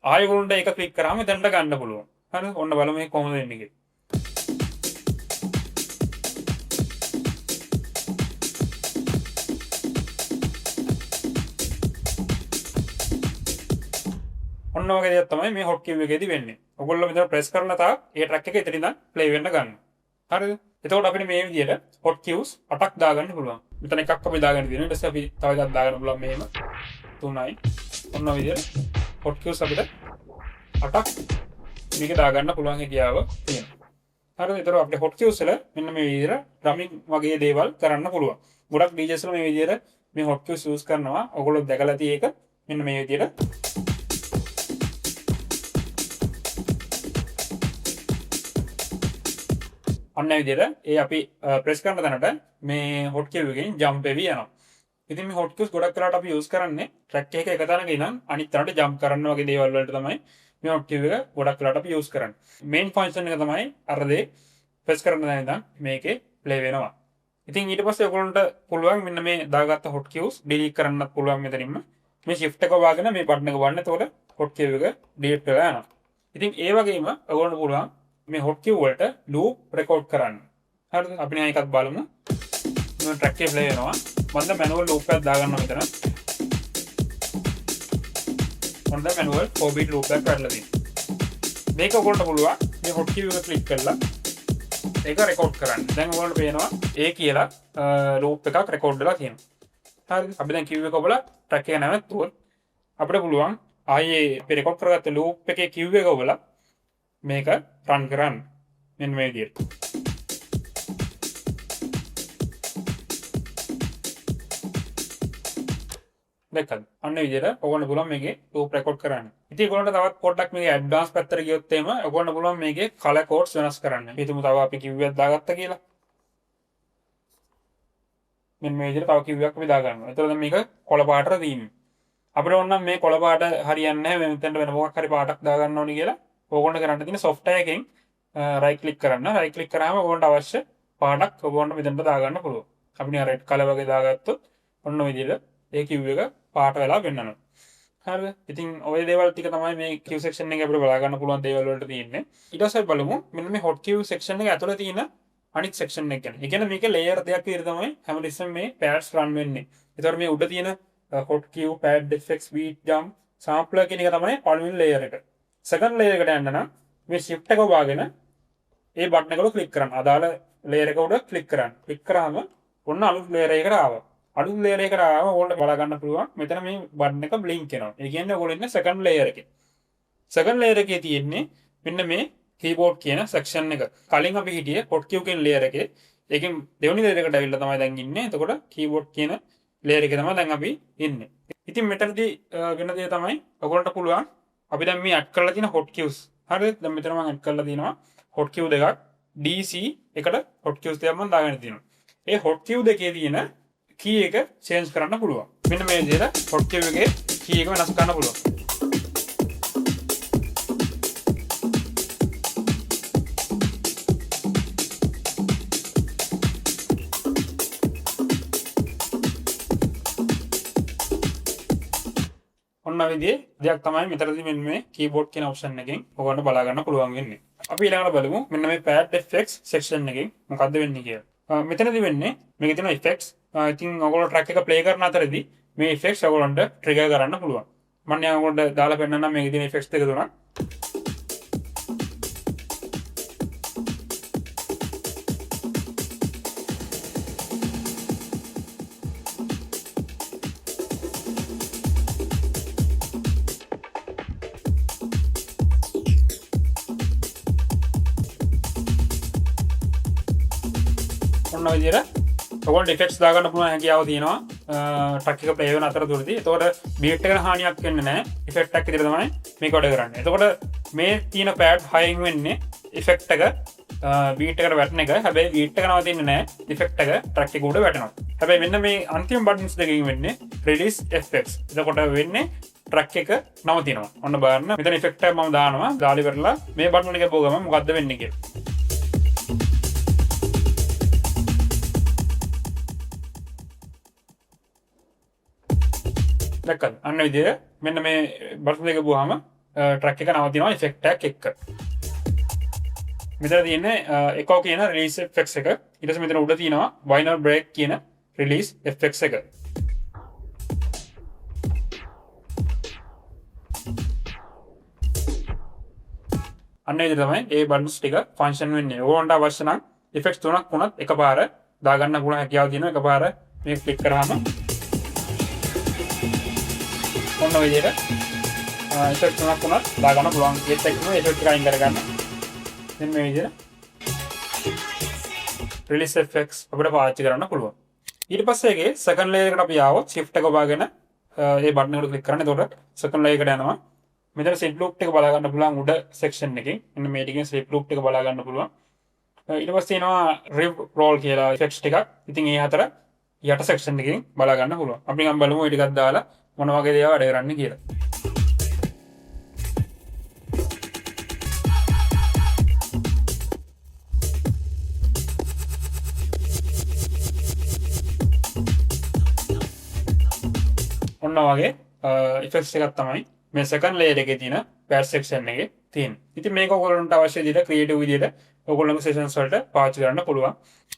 ආයෙ ඔයගොල්ලන්ට ඒක click කරාම එතනට ගන්න පුළුවන්. හරිද? ඔන්න බලමු මේ කොහොමද වෙන්නේ කියලා. ඔන්න වගේ දෙයක් තමයි මේ hotkey එකේදී වෙන්නේ. ඔයගොල්ලෝ මෙතන press කරන තාක් ඒ track එක එතනින් play වෙන්න ගන්නවා. හරිද? එතකොට අපිට මේ විදිහට hotkeys 8ක් දාගන්න පුළුවන්. මෙතන එකක් අපි දාගන්න තියෙනවා. ඊට පස්සේ අපි තව එකක් දාගන්න පුළුවන් මෙහෙම 3යි. ඔන්න විදිහට hotkeys අපිට 8ක් මේක දාගන්න පුළුවන් හැකියාව තියෙනවා. හරිද? එතකොට අපිට hotkeys වල මෙන්න මේ විදිහට drumming වගේ දේවල් කරන්න පුළුවන්. ගොඩක් DJs වල මේ විදිහට මේ hotkeys use කරනවා. ඔයගොල්ලෝ දැකලා තියෙක මෙන්න මේ විදිහට අන්න විදිහට ඒ අපි press කරන තැනට මේ hotkey එකෙන් jump වෙවි යනවා. ඉතින් මේ hotkeys ගොඩක් වෙලාවට අපි use කරන්නේ track එක එක තැනක ඉඳන් අනිත් තැනට jump කරන්න වගේ දේවල් වලට තමයි මේ hotkey එක ගොඩක් වෙලාවට අපි use කරන්නේ. main function එක තමයි අර දේ press කරන තැන ඉඳන් මේකේ play වෙනවා. ඉතින් ඊට පස්සේ ඔයගොල්ලන්ට පුළුවන් මෙන්න මේ දාගත්ත hotkeys delete කරන්නත් පුළුවන් මෙතනින්ම. මේ shift එක වගන මේ button එක වන්න. එතකොට hotkey එක delete වෙලා යනවා. ඉතින් ඒ වගේම ඔයගොල්ලන්ට පුළුවන් මේ hotkey වලට loop record කරන්න. හරිද? අපි නිකන් එකක් බලමු. මේ track එක play වෙනවා. මම manual loop එකක් දාගන්නවා මෙතන. මම manual 4-bit loop එකක් කරලා තියෙනවා. මේක ඔයගොල්ලන්ට පුළුවන් මේ hotkey එක click කරලා ඒක record කරන්න. දැන් ඔයගොල්ලන්ට පේනවා A කියලා loop එකක් record වෙලා තියෙනවා. හරිද? අපි දැන් Q එක ඔබලා track එක නැවතුවොත් අපිට පුළුවන් ආයේ අපි record කරගත්ත loop එකේ Q එක ඔබලා මේක run කරන්න. මෙන්න මේ විදිහට. දැක්කද? අන්න විදිහට ඔයගොල්ලන්ට පුළුවන් මේකේ loop record කරන්න. ඉතින් ඔයගොල්ලන්ට තවත් පොඩ්ඩක් මේකේ advanced පැත්තට ගියොත් එහෙම ඔයගොල්ලන්ට පුළුවන් මේකේ color codes වෙනස් කරන්න. හිතමු තව අපි Q එකක් දාගත්තා කියලා. මෙන්න මේ විදිහට තව Q එකක් අපි දාගන්නවා. එතකොට දැන් මේක කොළ පාටට තියෙනවා. අපිට ඕන නම් මේ කොළ පාට හරියන්නේ නැහැ. මෙතෙන්ට වෙන මොකක් හරි පාටක් දාගන්න ඕනේ කියලා ඔයගොල්ලන්ට කරන්න තියෙන software එකෙන් right click කරන්න. right click කරාම ඔයගොල්ලන්ට අවශ්‍ය පාටක් ඔයගොල්ලන්ට මෙතනට දාගන්න පුළුවන්. අපි නිකන් red color වගේ දාගත්තොත් ඔන්න ඔය විදිහට ඒ Q එක පාට වෙලා වෙන්නනවා. හරිද? ඉතින් ඔය දේවල් ටික තමයි මේ Q section එකේ අපිට බලා ගන්න පුළුවන් දේවල් වලට තියෙන්නේ. ඊට පස්සේ බලමු මෙන්න මේ hot Q section එක ඇතුළේ තියෙන අනිත් section එක ගැන. ඒ කියන්නේ මේක layer දෙකක් විතර තමයි හැමතිස්සෙම මේ pads run වෙන්නේ. ඒතකොට මේ උඩ තියෙන hot Q pad effects beat jump sampler කියන එක තමයි පළවෙනි layer එක. second layer එකට යන්න නම් මේ shift එක වවාගෙන ඒ button එක උඩ click කරන්න. අදාළ layer එක උඩ click කරන්න. click කරාම ඔන්න අලුත් layer එකකට ආවා. අලුත් layer එකට ආවම ඔයාලට බලා ගන්න පුළුවන් මෙතන මේ button එක blink වෙනවා. ඒ කියන්නේ ඔයගොල්ලෝ ඉන්නේ second layer එකේ. second layer එකේ තියෙන්නේ මෙන්න මේ keyboard කියන section එක. කලින් අපි හිටියේ hot Q කියන layer එකේ. ඒකෙන් දෙවෙනි layer එකට ඇවිල්ලා තමයි දැන් ඉන්නේ. එතකොට keyboard කියන layer එකේ තමයි දැන් අපි ඉන්නේ. ඉතින් මෙතනදී වෙන දේ තමයි ඔයගොල්ලන්ට පුළුවන් අපි දැන් මේ add කරලා තියෙන hot Qs. හරිද? දැන් මෙතන මම add කරලා තියෙනවා hot Q දෙකක්. DC එකට hot Qs දෙකක් මම දාගෙන තියෙනවා. ඒ hot Q දෙකේ තියෙන key එක change කරන්න පුළුවන්. මෙන්න මේ විදිහට hot Q එකේ key එක වෙනස් කරන්න පුළුවන්. ඔන්න විදිහේ දෙයක් තමයි මෙතනදී මෙන්න මේ keyboard කියන option එකෙන් ඔයගොල්ලන්ට බලා ගන්න පුළුවන් වෙන්නේ. අපි ඊළඟට බලමු මෙන්න මේ pad effects section එකෙන් මොකද්ද වෙන්නේ කියලා. මෙතනදී වෙන්නේ මේකේ තියෙන effects. ඉතින් ඔයගොල්ලෝ track එක play කරන අතරදී මේ effects ඔයගොල්ලන්ට trigger කරන්න පුළුවන්. මම ඔයගොල්ලන්ට දාලා පෙන්නන්නම් මේකේ තියෙන effects දෙක තුනක්. ඔන්න ඔය විදිහට ඔයගොල්ලෝ effects දාගන්න පුළුවන් හැකියාව තියෙනවා ට්‍රක් එක ප්ලේ වෙන අතරතුරදී. එතකොට බීට් එකට හානියක් වෙන්නේ නැහැ. ඉෆෙක්ට් එකක් විදිහට තමයි මේක වැඩ කරන්නේ. එතකොට මේ තියෙන පෑඩ් 6න් වෙන්නේ ඉෆෙක්ට් එක බීට් එකට වැටෙන එක. හැබැයි බීට් එක නවතින්නේ නැහැ. ඉෆෙක්ට් එක ට්‍රක් එක උඩ වැටෙනවා. හැබැයි මෙන්න මේ අන්තිම බටන්ස් දෙකකින් වෙන්නේ රිලීස් effects. එතකොට වෙන්නේ ට්‍රක් එක නවතිනවා. ඔන්න බලන්න. මෙතන ඉෆෙක්ට් එක මම දානවා. දාලි කරලා මේ බටන් එක පොගම මොකද්ද වෙන්නේ කියලා. දැක්කද? අන්න විදිහට මෙන්න මේ බටන් දෙක ගුවාම ට්‍රැක් එක නවතිනවා ඉෆෙක්ට් එකක් එක්ක. මෙතන තියෙන්නේ එකෝ කියන රිලීස් effects එක. ඊට පස්සේ මෙතන උඩ තියෙනවා vinyl break කියන රිලීස් effects එක. අන්න විදිහට තමයි මේ බටන්ස් ටික ෆන්ක්ෂන් වෙන්නේ. ඕගොල්ලන්ට අවශ්‍ය නම් effects තුනක් වුණත් එකපාර දාගන්න පුළුවන් හැකියාව තියෙනවා. එකපාර මේක ක්ලික් කරාම ඔන්න ඔය විදිහට effects තුනක් වුණත් දාගන්න පුළුවන්. ඒත් එක්කම effect එක අයින් කරගන්න. මෙන්න මේ විදිහට release effects අපිට පාවිච්චි කරන්න පුළුවන්. ඊට පස්සේ ඒකේ second layer එකට අපි ආවොත් shift එක වගාගෙන මේ බටන් එකට ක්ලික් කරන්න. එතකොට second layer එකට යනවා. මෙතන slip loop එක බලා ගන්න පුළුවන් උඩ section එකකින්. මෙන්න මේ ටිකෙන් slip loop එක බලා ගන්න පුළුවන්. ඊට පස්සේ එනවා rev roll කියලා effects ටිකක්. ඉතින් ඒ හතර යට section එකකින් බලා ගන්න පුළුවන්. අපි නම් බලමු ඒ ටිකක් දාලා මොන වගේ දේවල් වැඩ කරන්නේ කියලා. ඔන්න වගේ effects එකක් තමයි මේ second layer එකේ තියෙන pad section එකේ තියෙන්නේ. ඉතින් මේක ඔයගොල්ලන්ට අවශ්‍ය විදිහට creative විදිහට ඔයගොල්ලන්ගේ sessions වලට පාවිච්චි කරන්න පුළුවන්.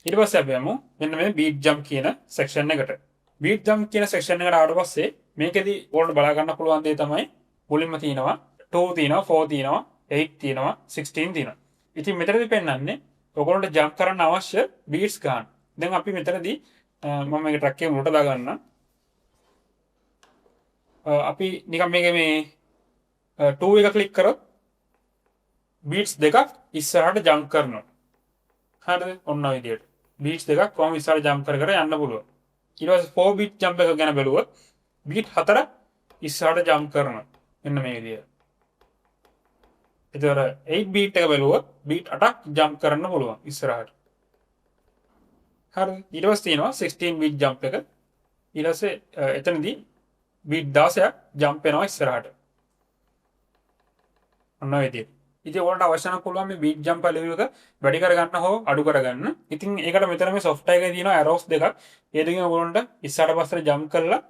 ඊට පස්සේ අපි යමු මෙන්න මේ beat jump කියන section එකට. beat jump කියන section එකට ආවට පස්සේ මේකෙදි ඔයාලට බලා ගන්න පුළුවන් දේ තමයි මුලින්ම තියෙනවා 2 තියෙනවා 4 තියෙනවා 8 තියෙනවා 16 තියෙනවා. ඉතින් මෙතනදී පෙන්නන්නේ ඔයගොල්ලන්ට jump කරන්න අවශ්‍ය beats ගන්න. දැන් අපි මෙතනදී මම මේක track එකේ මුලට දාගන්න. අපි නිකන් මේකේ මේ 2 එක ක්ලික් කරොත් beats දෙකක් ඉස්සරහට jump කරනවා. හරිද? ඔන්න ඔය විදිහට beats දෙකක් කොහොම ඉස්සරහට jump කර කර යන්න පුළුවන්. ඊට පස්සේ 4 beat jump එක ගැන බැලුවොත් beat 4 ඉස්සරහට jump කරනවා. මෙන්න මේ විදිහට. ඒතර 8 beat එක බැලුවොත් beat 8ක් jump කරන්න පුළුවන් ඉස්සරහට. හරිද? ඊට පස්සේ තියෙනවා 16 beat jump එක. ඊට පස්සේ එතනදී beat 16ක් jump වෙනවා ඉස්සරහට. ඔන්න ඔය විදිහට. ඉතින් ඔයාලට අවශ්‍ය නම් පුළුවන් මේ beat jump value එක වැඩි කරගන්න හෝ අඩු කරගන්න. ඉතින් ඒකට මෙතන මේ software එකේ තියෙනවා arrows දෙකක්. ඒ දෙකෙන් ඔයගොල්ලන්ට ඉස්සරහට පස්සට jump කරලා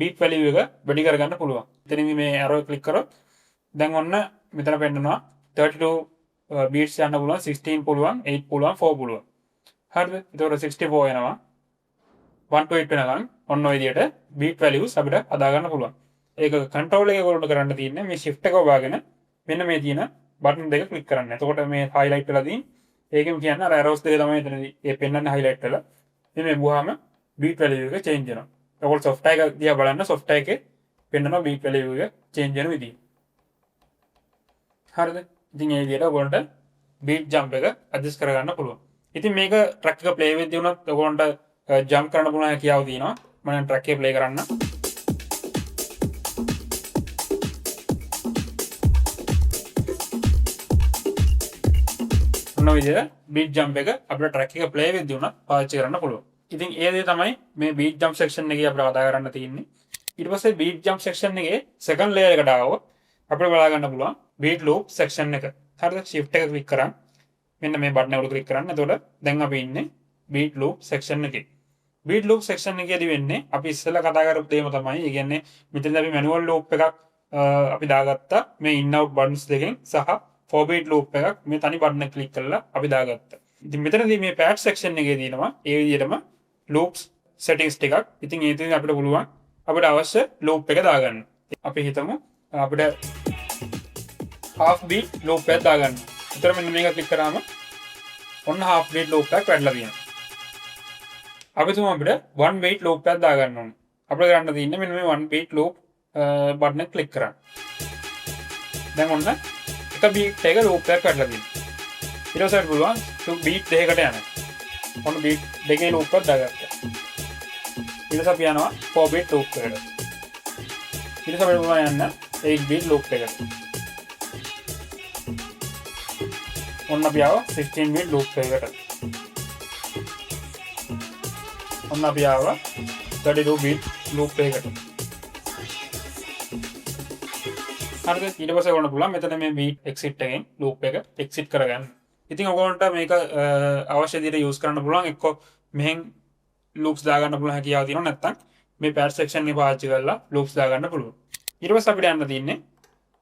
beat value එක වැඩි කරගන්න පුළුවන්. එතනින් මේ arrow click කරොත් දැන් ඔන්න මෙතන පෙන්නනවා 32 beats යන්න පුළුවන්, 16 පුළුවන්, 8 පුළුවන්, 4 පුළුවන්. හරිද? ඒතකොට 64 එනවා. 1 to 8 වෙනකන් ඔන්න ඔය විදිහට beat values අපිට හදා ගන්න පුළුවන්. ඒක control එකේ ඔයගොල්ලන්ට කරන්න තියෙන්නේ මේ shift එක වවාගෙන මෙන්න මේ තියෙන බටන් දෙක ක්ලික් කරන්න. එතකොට මේ highlight වෙලා තියෙන ඒකෙම කියන්නේ අර arrows දෙක තමයි එතනදී ඒ පෙන්නන්නේ highlight වෙලා. මේ බුවාම beat value එක change වෙනවා. ඔයගොල්ලෝ software එක දිහා බලන්න software එකේ පෙන්නනවා beat value එක change වෙන විදිහ. හරිද? ඉතින් ඒ විදිහට ඔයගොල්ලන්ට beat jump එක adjust කරගන්න පුළුවන්. ඉතින් මේක track එක play වෙද්දී උනත් ඔයගොල්ලන්ට jump කරන්න පුළුවන් හැකියාව තියෙනවා. මම track එක play කරන්න. ඔන්න විදිහට beat jump එක අපිට track එක play වෙද්දී උනත් පාවිච්චි කරන්න පුළුවන්. ඉතින් ඒ දේ තමයි මේ beat jump section එකේ අපිට කතා කරන්න තියෙන්නේ. ඊට පස්සේ beat jump section එකේ second layer එකට ආවොත් අපිට බලා ගන්න පුළුවන් beat loop section එක. හරිද? shift එක click කරන් මෙන්න මේ බටන් එකට click කරන්න. එතකොට දැන් අපි ඉන්නේ beat loop section එකේ. beat loop section එකේදී වෙන්නේ අපි ඉස්සෙල්ලා කතා කරපු දේම තමයි. ඒ කියන්නේ මෙතනදී අපි manual loop එකක් අපි දාගත්තා මේ in out buttons දෙකෙන් සහ 4 beat loop එකක් මේ තනි බටන් එක click කරලා අපි දාගත්තා. ඉතින් මෙතනදී මේ pad section එකේ තියෙනවා ඒ විදිහටම loops settings ටිකක්. ඉතින් ඒ තුලින් අපිට පුළුවන් අපිට අවශ්‍ය loop එක දාගන්න. අපි හිතමු අපිට half beat loop එකක් දාගන්න. ඒතර මෙන්න මේක ක්ලික් කරාම ඔන්න half beat loop එකක් වැඩිලා තියෙනවා. අපි තුමු අපිට one beat loop එකක් දාගන්න ඕනේ. අපිට කරන්න තියෙන්නේ මෙන්න මේ one beat loop බටන් එක ක්ලික් කරන්න. දැන් ඔන්න එක beat එක loop එකක් වැඩිලා තියෙනවා. ඊට පස්සේ පුළුවන් beat දෙකකට යන්න. ඔන්න beat දෙකේ loop එකක් දාගත්තා. ඊට පස්සේ අපි යනවා 4 beat loop එකට. ඊට පස්සේ පුළුවන් යන්න 8 beat loop එකට. ඔන්න අපි ආවා 16 beat loop එකකට. ඔන්න අපි ආවා 32 beat loop එකකට. හරිද? ඊට පස්සේ ඔන්න පුළුවන් මෙතන මේ beat exit එකෙන් loop එක exit කරගන්න. ඉතින් ඔයගොල්ලන්ට මේක අවශ්‍ය විදිහට use කරන්න පුළුවන්. එක්ක මෙහෙන් loops දාගන්න පුළුවන් හැකියාව තියෙනවා. නැත්නම් මේ pad section එක පාවිච්චි කරලා loops දාගන්න පුළුවන්. ඊට පස්සේ අපිට යන්න තියෙන්නේ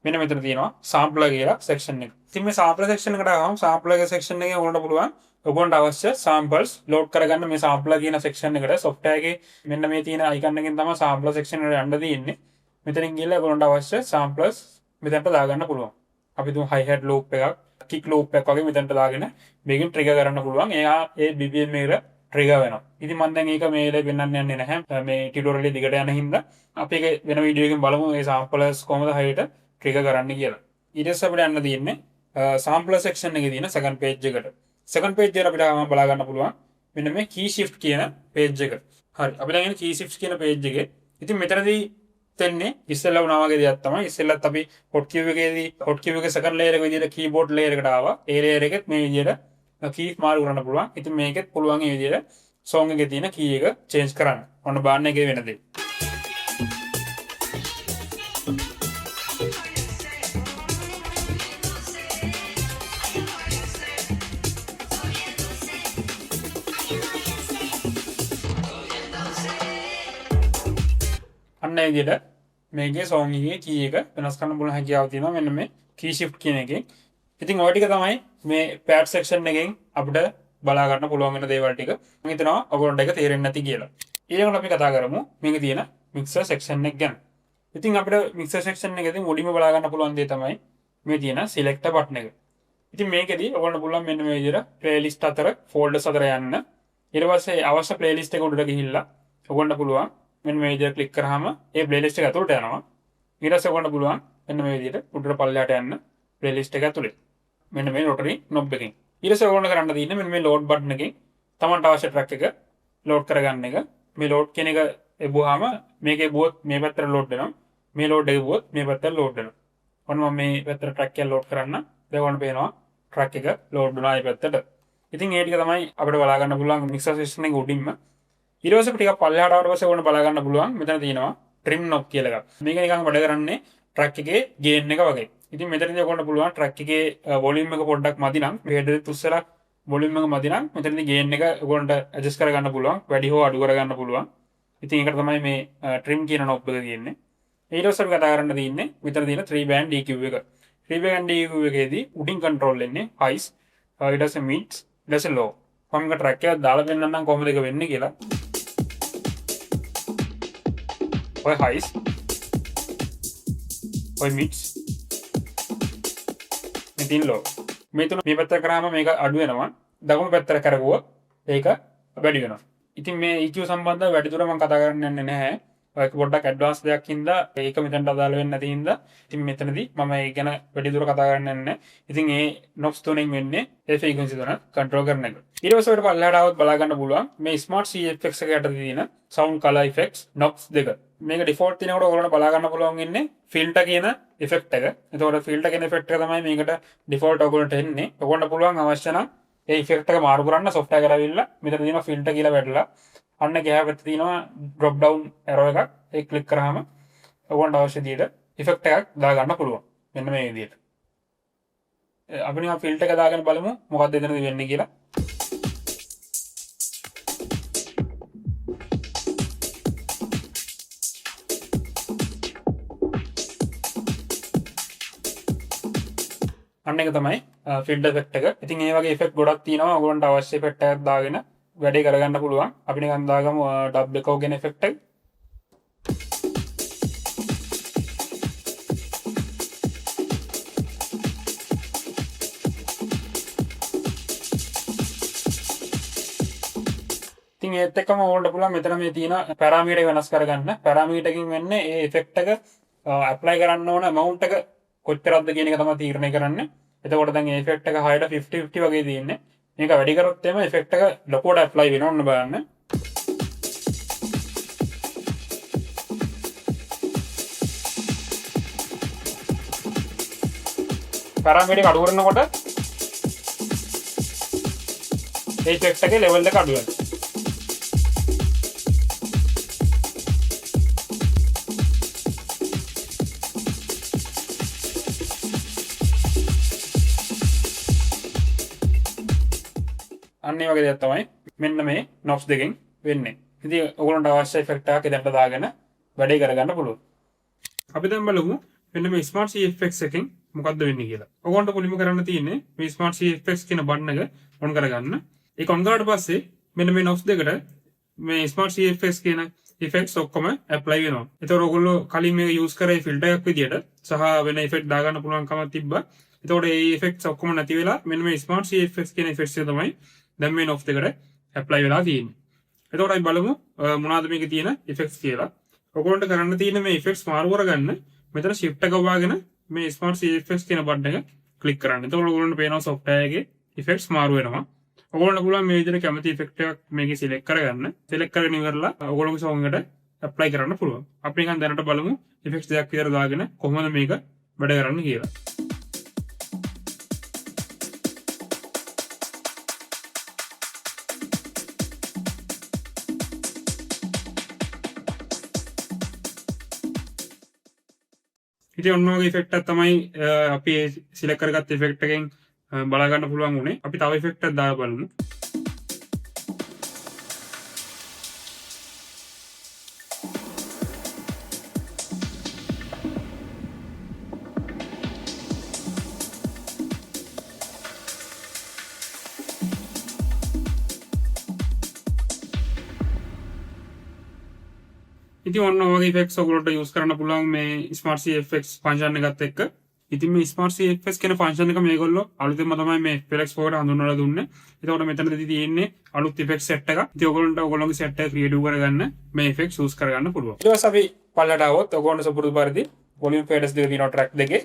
මෙන්න මෙතන තියෙනවා sampler කියලා section එක. ඉතින් මේ sampler section එකට ආවම sampler section එකේ ඔයගොල්ලන්ට පුළුවන් ඔයගොල්ලන්ට අවශ්‍ය samples load කරගන්න මේ sampler කියන section එකට software එකේ මෙන්න මේ තියෙන icon එකෙන් තමයි sampler section එකට යන්න තියෙන්නේ. මෙතනින් ගිහලා ඔයගොල්ලන්ට අවශ්‍ය samples මෙතනට දාගන්න පුළුවන්. අපි තුමු hi hat loop එකක්, kick loop එකක් වගේ මෙතනට දාගෙන මේකෙන් trigger කරන්න පුළුවන්. එයා ඒ BPM එකට trigger වෙනවා. ඉතින් මම දැන් ඒක මේ වෙලේ පෙන්වන්න යන්නේ නැහැ. මේ tutorial එක දිගට යන හින්දා අපි ඒක වෙන වීඩියෝ එකකින් බලමු මේ samples කොහොමද හරියට trigger කරන්න කියලා. ඊට පස්සේ අපිට යන්න තියෙන්නේ sampler section එකේ තියෙන second page එකට. second page එක අපිට බලා ගන්න පුළුවන් මෙන්න මේ key shift කියන page එක. හරි. අපි දැන් ඉන්නේ key shift කියන page එකේ. ඉතින් මෙතනදී තෙන්නේ ඉස්සෙල්ලා වුණා වගේ දෙයක් තමයි. ඉස්සෙල්ලත් අපි hot queue එකේදී hot queue එකේ second layer එක විදිහට keyboard layer එකට ආවා. ඒ layer එකෙත් මේ විදිහට keys මාරු කරන්න පුළුවන්. ඉතින් මේකෙත් පුළුවන් මේ විදිහට song එකේ තියෙන key එක change කරන්න. ඔන්න බාන්න එකේ වෙන දේ. අන්න ඒ විදිහට මේකේ song එකේ key එක වෙනස් කරන්න පුළුවන් හැකියාව තියෙනවා මෙන්න මේ key shift කියන එකෙන්. ඉතින් ඔය ටික තමයි මේ pad section එකෙන් අපිට බලා ගන්න පුළුවන් වෙන දේවල් ටික. මම හිතනවා ඔයගොල්ලන්ට ඒක තේරෙන්නේ නැති කියලා. ඊළඟට අපි කතා කරමු මේකේ තියෙන mixer section එක ගැන. ඉතින් අපිට mixer section එකේදී මුලින්ම බලා ගන්න පුළුවන් දේ තමයි මේ තියෙන select button එක. ඉතින් මේකෙදී ඔයගොල්ලන්ට පුළුවන් මෙන්න මේ විදිහට playlist අතර folders අතර යන්න. ඊට පස්සේ අවශ්‍ය playlist එක උඩට ගිහිල්ලා ඔයගොල්ලන්ට පුළුවන් මෙන්න මේ විදිහට ක්ලික් කරාම ඒ playlist එක ඇතුළට යනවා. ඊට පස්සේ ඔයගොල්ලන්ට පුළුවන් මෙන්න මේ විදිහට උඩට පල්ලෙහාට යන්න playlist එක ඇතුළේ. මෙන්න මේ rotary knob එකෙන්. ඊට පස්සේ ඔයගොල්ලන්ට කරන්න තියෙන්නේ මෙන්න මේ load button එකෙන් තමන්ට අවශ්‍ය track එක load කරගන්න එක. මේ load කියන එක එබුවාම මේකේ බුවත් මේ පැත්තට load වෙනවා. මේ load එක බුවත් මේ පැත්තට load වෙනවා. ඔන්න මම මේ පැත්තට track එක load කරන්න. දැන් ඔන්න පේනවා track එක load වෙනවා මේ පැත්තට. ඉතින් ඒ ටික තමයි අපිට බලා ගන්න පුළුවන් mixer system එකේ උඩින්ම. ඊට පස්සේ ටිකක් පල්ලෙහාට ආවට පස්සේ ඕන බලා ගන්න පුළුවන් මෙතන තියෙනවා trim knob කියලා එකක්. මේක නිකන් වැඩ කරන්නේ track එකේ gain එක වගේ. ඉතින් මෙතනදී ඔයගොල්ලන්ට පුළුවන් track එකේ volume එක පොඩ්ඩක් මදි නම් head එක තුස්සලා volume එක මදි නම් මෙතනදී gain එක ඔයගොල්ලන්ට adjust කරගන්න පුළුවන්. වැඩි හෝ අඩු කරගන්න පුළුවන්. ඉතින් ඒකට තමයි මේ trim කියන knob එක තියෙන්නේ. ඊට පස්සේ අපි කතා කරන්න තියෙන්නේ මෙතන තියෙන 3 band EQ එක. 3 band EQ එකේදී උඩින් control වෙන්නේ highs, ඊට පස්සේ mids, ඊට පස්සේ low. මම මේක track එකක් දාලා දෙන්නම් කොහොමද ඒක වෙන්නේ කියලා. ඔය highs, ඔය mids, මෙතින් low. මේ තුන මේ පැත්තට කරාම මේක අඩු වෙනවා. දකුණු පැත්තට කරගුවොත් ඒක වැඩි වෙනවා. ඉතින් මේ EQ සම්බන්ධව වැඩිදුර මම කතා කරන්න යන්නේ නැහැ. ඔය පොඩ්ඩක් ඇඩ්වාන්ස් දෙයක් හින්දා ඒක මෙතනට අදාළ වෙන්නේ නැති හින්දා ඉතින් මෙතනදී මම ඒ ගැන වැඩිදුර කතා කරන්න යන්නේ නැහැ. ඉතින් මේ knobs තුනෙන් වෙන්නේ ඒ frequency තුන control කරන එක. ඊට පස්සේ ඔයාලට පල්ලෙහාට આવත් බලා ගන්න පුළුවන් මේ smart CFX එක යටතේ තියෙන sound color effects knobs දෙක. මේක default තියෙනකොට ඔයගොල්ලන්ට බලා ගන්න පුළුවන් ඉන්නේ filter කියන effect එක. එතකොට filter කියන effect එක තමයි මේකට default ඔයගොල්ලන්ට එන්නේ. ඔයගොල්ලන්ට පුළුවන් අවශ්‍ය නම් ඒ effect එක මාරු කරන්න software එකට ඇවිල්ලා මෙතන තියෙනවා filter කියලා වැටලා අන්න ගෑව පැත්තේ තියෙනවා drop down arrow එකක්. ඒක ක්ලික් කරාම ඔයගොල්ලන්ට අවශ්‍ය විදිහට effect එකක් දාගන්න පුළුවන්. මෙන්න මේ විදිහට. අපි නිකන් filter එක දාගෙන බලමු මොකක්ද එතනදී වෙන්නේ කියලා. අන්න එක තමයි filter effect එක. ඉතින් මේ වගේ effect ගොඩක් තියෙනවා. ඔයගොල්ලන්ට අවශ්‍ය effect එකක් දාගෙන වැඩේ කරගන්න පුළුවන්. අපි නිකන් දාගමු dub echo කියන effect එක. ඉතින් ඒත් එක්කම ඕගොල්ලන්ට පුළුවන් මෙතන මේ තියෙන පැරාමීටර් එක වෙනස් කරගන්න. පැරාමීටර් එකකින් වෙන්නේ ඒ ඉෆෙක්ට් එක ඇප්ලයි කරන්න ඕන amount එක කොච්චරක්ද කියන එක තමයි තීරණය කරන්නේ. එතකොට දැන් ඒ ඉෆෙක්ට් එක 6ට 50-50 වගේ තියෙන්නේ. මේක වැඩි කරොත් එම ඉෆෙක්ට් එක ලොකුවට ඇප්ලයි වෙනවා. ඔන්න බලන්න. පැරාමීටර් එක අඩු කරනකොට ඒ ඉෆෙක්ට් එකේ ලෙවල් එක අඩු වෙනවා. අන්නේ වගේ දෙයක් තමයි මෙන්න මේ knobs දෙකෙන් වෙන්නේ. ඉතින් ඔයගොල්ලන්ට අවශ්‍ය ඉෆෙක්ට් එකක් එතනට දාගෙන වැඩේ කරගන්න පුළුවන්. අපි දැන් බලමු මෙන්න මේ Smart CFX එකෙන් මොකද්ද වෙන්නේ කියලා. ඔයගොල්ලන්ට මුලින්ම කරන්න තියෙන්නේ මේ Smart CFX කියන බටන් එක ඔන් කරගන්න. ඒක ඔන් කරාට පස්සේ මෙන්න මේ knobs දෙකට මේ Smart CFX කියන effects ඔක්කොම apply වෙනවා. ඒතකොට ඔයගොල්ලෝ කලින් මේක use කරේ filter එකක් විදියට සහ වෙන effect දාගන්න පුළුවන් කමක් තිබ්බා. ඒතකොට මේ effects ඔක්කොම නැති වෙලා මෙන්න මේ Smart CFX කියන effects එක තමයි දැන් මේ knobs දෙකට apply වෙලා තියෙන්නේ. එතකොට අපි බලමු මොනවාද මේකේ තියෙන effects කියලා. ඔයගොල්ලන්ට කරන්න තියෙන මේ effects මාරු කරගන්න මෙතන shift එක වවාගෙන මේ Smart CFX කියන බටන් එක ක්ලික් කරන්න. එතකොට ඔයගොල්ලන්ට පේනවා software එකේ effects මාරු වෙනවා. ඔයගොල්ලන්ට පුළුවන් මේ විදිහට කැමති effect එකක් මේකේ select කරගන්න. select කරගෙන ඉවරලා ඔයගොල්ලෝගේ song එකට apply කරන්න පුළුවන්. අපි නිකන් දැනට බලමු effects දෙකක් විතර දාගෙන කොහොමද මේක වැඩ කරන්න කියලා. ඉතින් ඔන්න ඔය ඉෆෙක්ට් එක තමයි අපි සිලෙක්ට් කරගත්ත ඉෆෙක්ට් එකෙන් බලා ගන්න පුළුවන් උනේ. අපි තව ඉෆෙක්ට් එකක් දාලා බලමු. ඉතින් ඔන්න ඔය ඉෆෙක්ට්ස් ඔයගොල්ලන්ට යූස් කරන්න පුළුවන් මේ Smart CFX ෆන්ක්ෂන් එකත් එක්ක. ඉතින් මේ Smart CFX කියන ෆන්ක්ෂන් එක මේගොල්ලෝ අලුතෙන්ම තමයි මේ FLX 4 ට හඳුන්වලා දුන්නේ. ඒතකොට මෙතනදී තියෙන්නේ අලුත් ඉෆෙක්ට් සෙට් එකක්. ඉතින් ඔයගොල්ලන්ට ඔයගොල්ලෝගේ සෙට් එක ක්‍රියේටිව් කරගන්න මේ ඉෆෙක්ට්ස් යූස් කරගන්න පුළුවන්. ඊට පස්සේ අපි පල්ලට આવොත් ඔයගොල්ලන්ට සුපුරුදු පරිදි වොලියුම් ෆේඩර්ස් දෙක තියෙනවා ට්‍රැක් දෙකේ.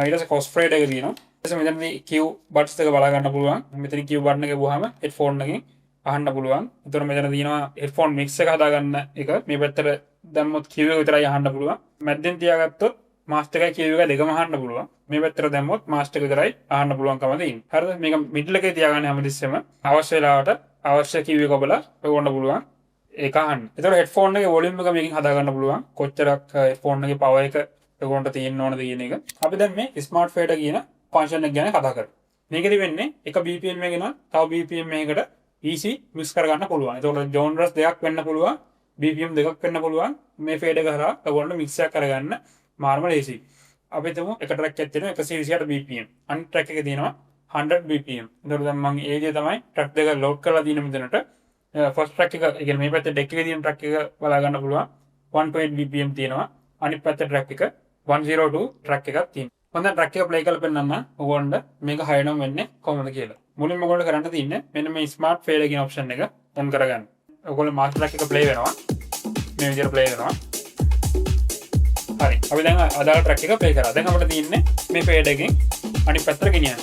ඊට පස්සේ කොස් ෆේඩ් එක තියෙනවා. ඊට පස්සේ මෙතනදී Q බට්ස් දෙක බලා ගන්න පුළුවන්. මෙතන Q බටන් එක ගුවාම හෙඩ්ෆෝන් එකකින් අහන්න පුළුවන්. ඒතකොට මෙතන තියෙනවා හෙඩ්ෆෝන් මික්ස් එක හදාගන්න එක. මේ පැත්තට දැම්මොත් Q එක විතරයි අහන්න පුළුවන්. මැද්දෙන් තියාගත්තොත් මාස්ටර් එකයි Q එක දෙකම අහන්න පුළුවන්. මේ පැත්තට දැම්මොත් මාස්ටර් එක විතරයි අහන්න පුළුවන්කම තියෙන්නේ. හරිද? මේක මිඩල් එකේ තියාගන්න හැමතිස්සෙම අවශ්‍ය වෙලාවට අවශ්‍ය Q එක ඔබලා ඔයගොල්ලන්ට පුළුවන් ඒක අහන්න. ඒතකොට හෙඩ්ෆෝන් එකේ වොලියුම් එක මේකෙන් හදාගන්න පුළුවන්. කොච්චරක් හෙඩ්ෆෝන් එකේ පවර් එක ඔයගොල්ලන්ට තියෙන්න ඕනද කියන එක. අපි දැන් මේ ස්මාර්ට් ෆේඩර් කියන ෆන්ක්ෂන් එක ගැන කතා කරමු. මේකෙදි වෙන්නේ එක BPM එකකින් තව BPM එකකට easy mix කරගන්න පුළුවන්. ඒතකොට genres දෙකක් වෙන්න පුළුවන්. BPM දෙකක් වෙන්න පුළුවන්. මේ ෆේඩ් එක හරහා ඔයගොල්ලන්ට mix එකක් කරගන්න මාර්ම ලේසි. අපි හිතමු එක ට්‍රැක් එකක් තියෙනවා 128 BPM. අනිත් ට්‍රැක් එකේ තියෙනවා 100 BPM. ඒතකොට දැන් මම ඒ විදිහ තමයි ට්‍රැක් දෙක ලෝඩ් කරලා තියෙන මෙතනට. ෆස්ට් ට්‍රැක් එක, ඒ කියන්නේ මේ පැත්තේ ඩෙක් එකේ තියෙන ට්‍රැක් එක බලා ගන්න පුළුවන්. 120 BPM තියෙනවා. අනිත් පැත්තේ ට්‍රැක් එක 102 ට්‍රැක් එකක් තියෙනවා. මම දැන් ට්‍රැක් එක ප්ලේ කරලා පෙන්නන්න ඔයගොල්ලන්ට මේක හයනම් වෙන්නේ කොහොමද කියලා. මුලින්ම ඔයගොල්ලෝ කරන්න තියෙන්නේ මෙන්න මේ ස්මාර්ට් ෆේඩර් කියන ඔප්ෂන් එක ඔන් කරගන්න. ඔයගොල්ලෝ මාස්ටර් ට්‍රැක් එක ප්ලේ වෙනවා. මේ විදිහට ප්ලේ වෙනවා. හරි. අපි දැන් අදාළ ට්‍රැක් එක ප්ලේ කරා. දැන් අපිට තියෙන්නේ මේ ෆේඩ් එකෙන් අනිත් පැත්තට ගෙනියන්න.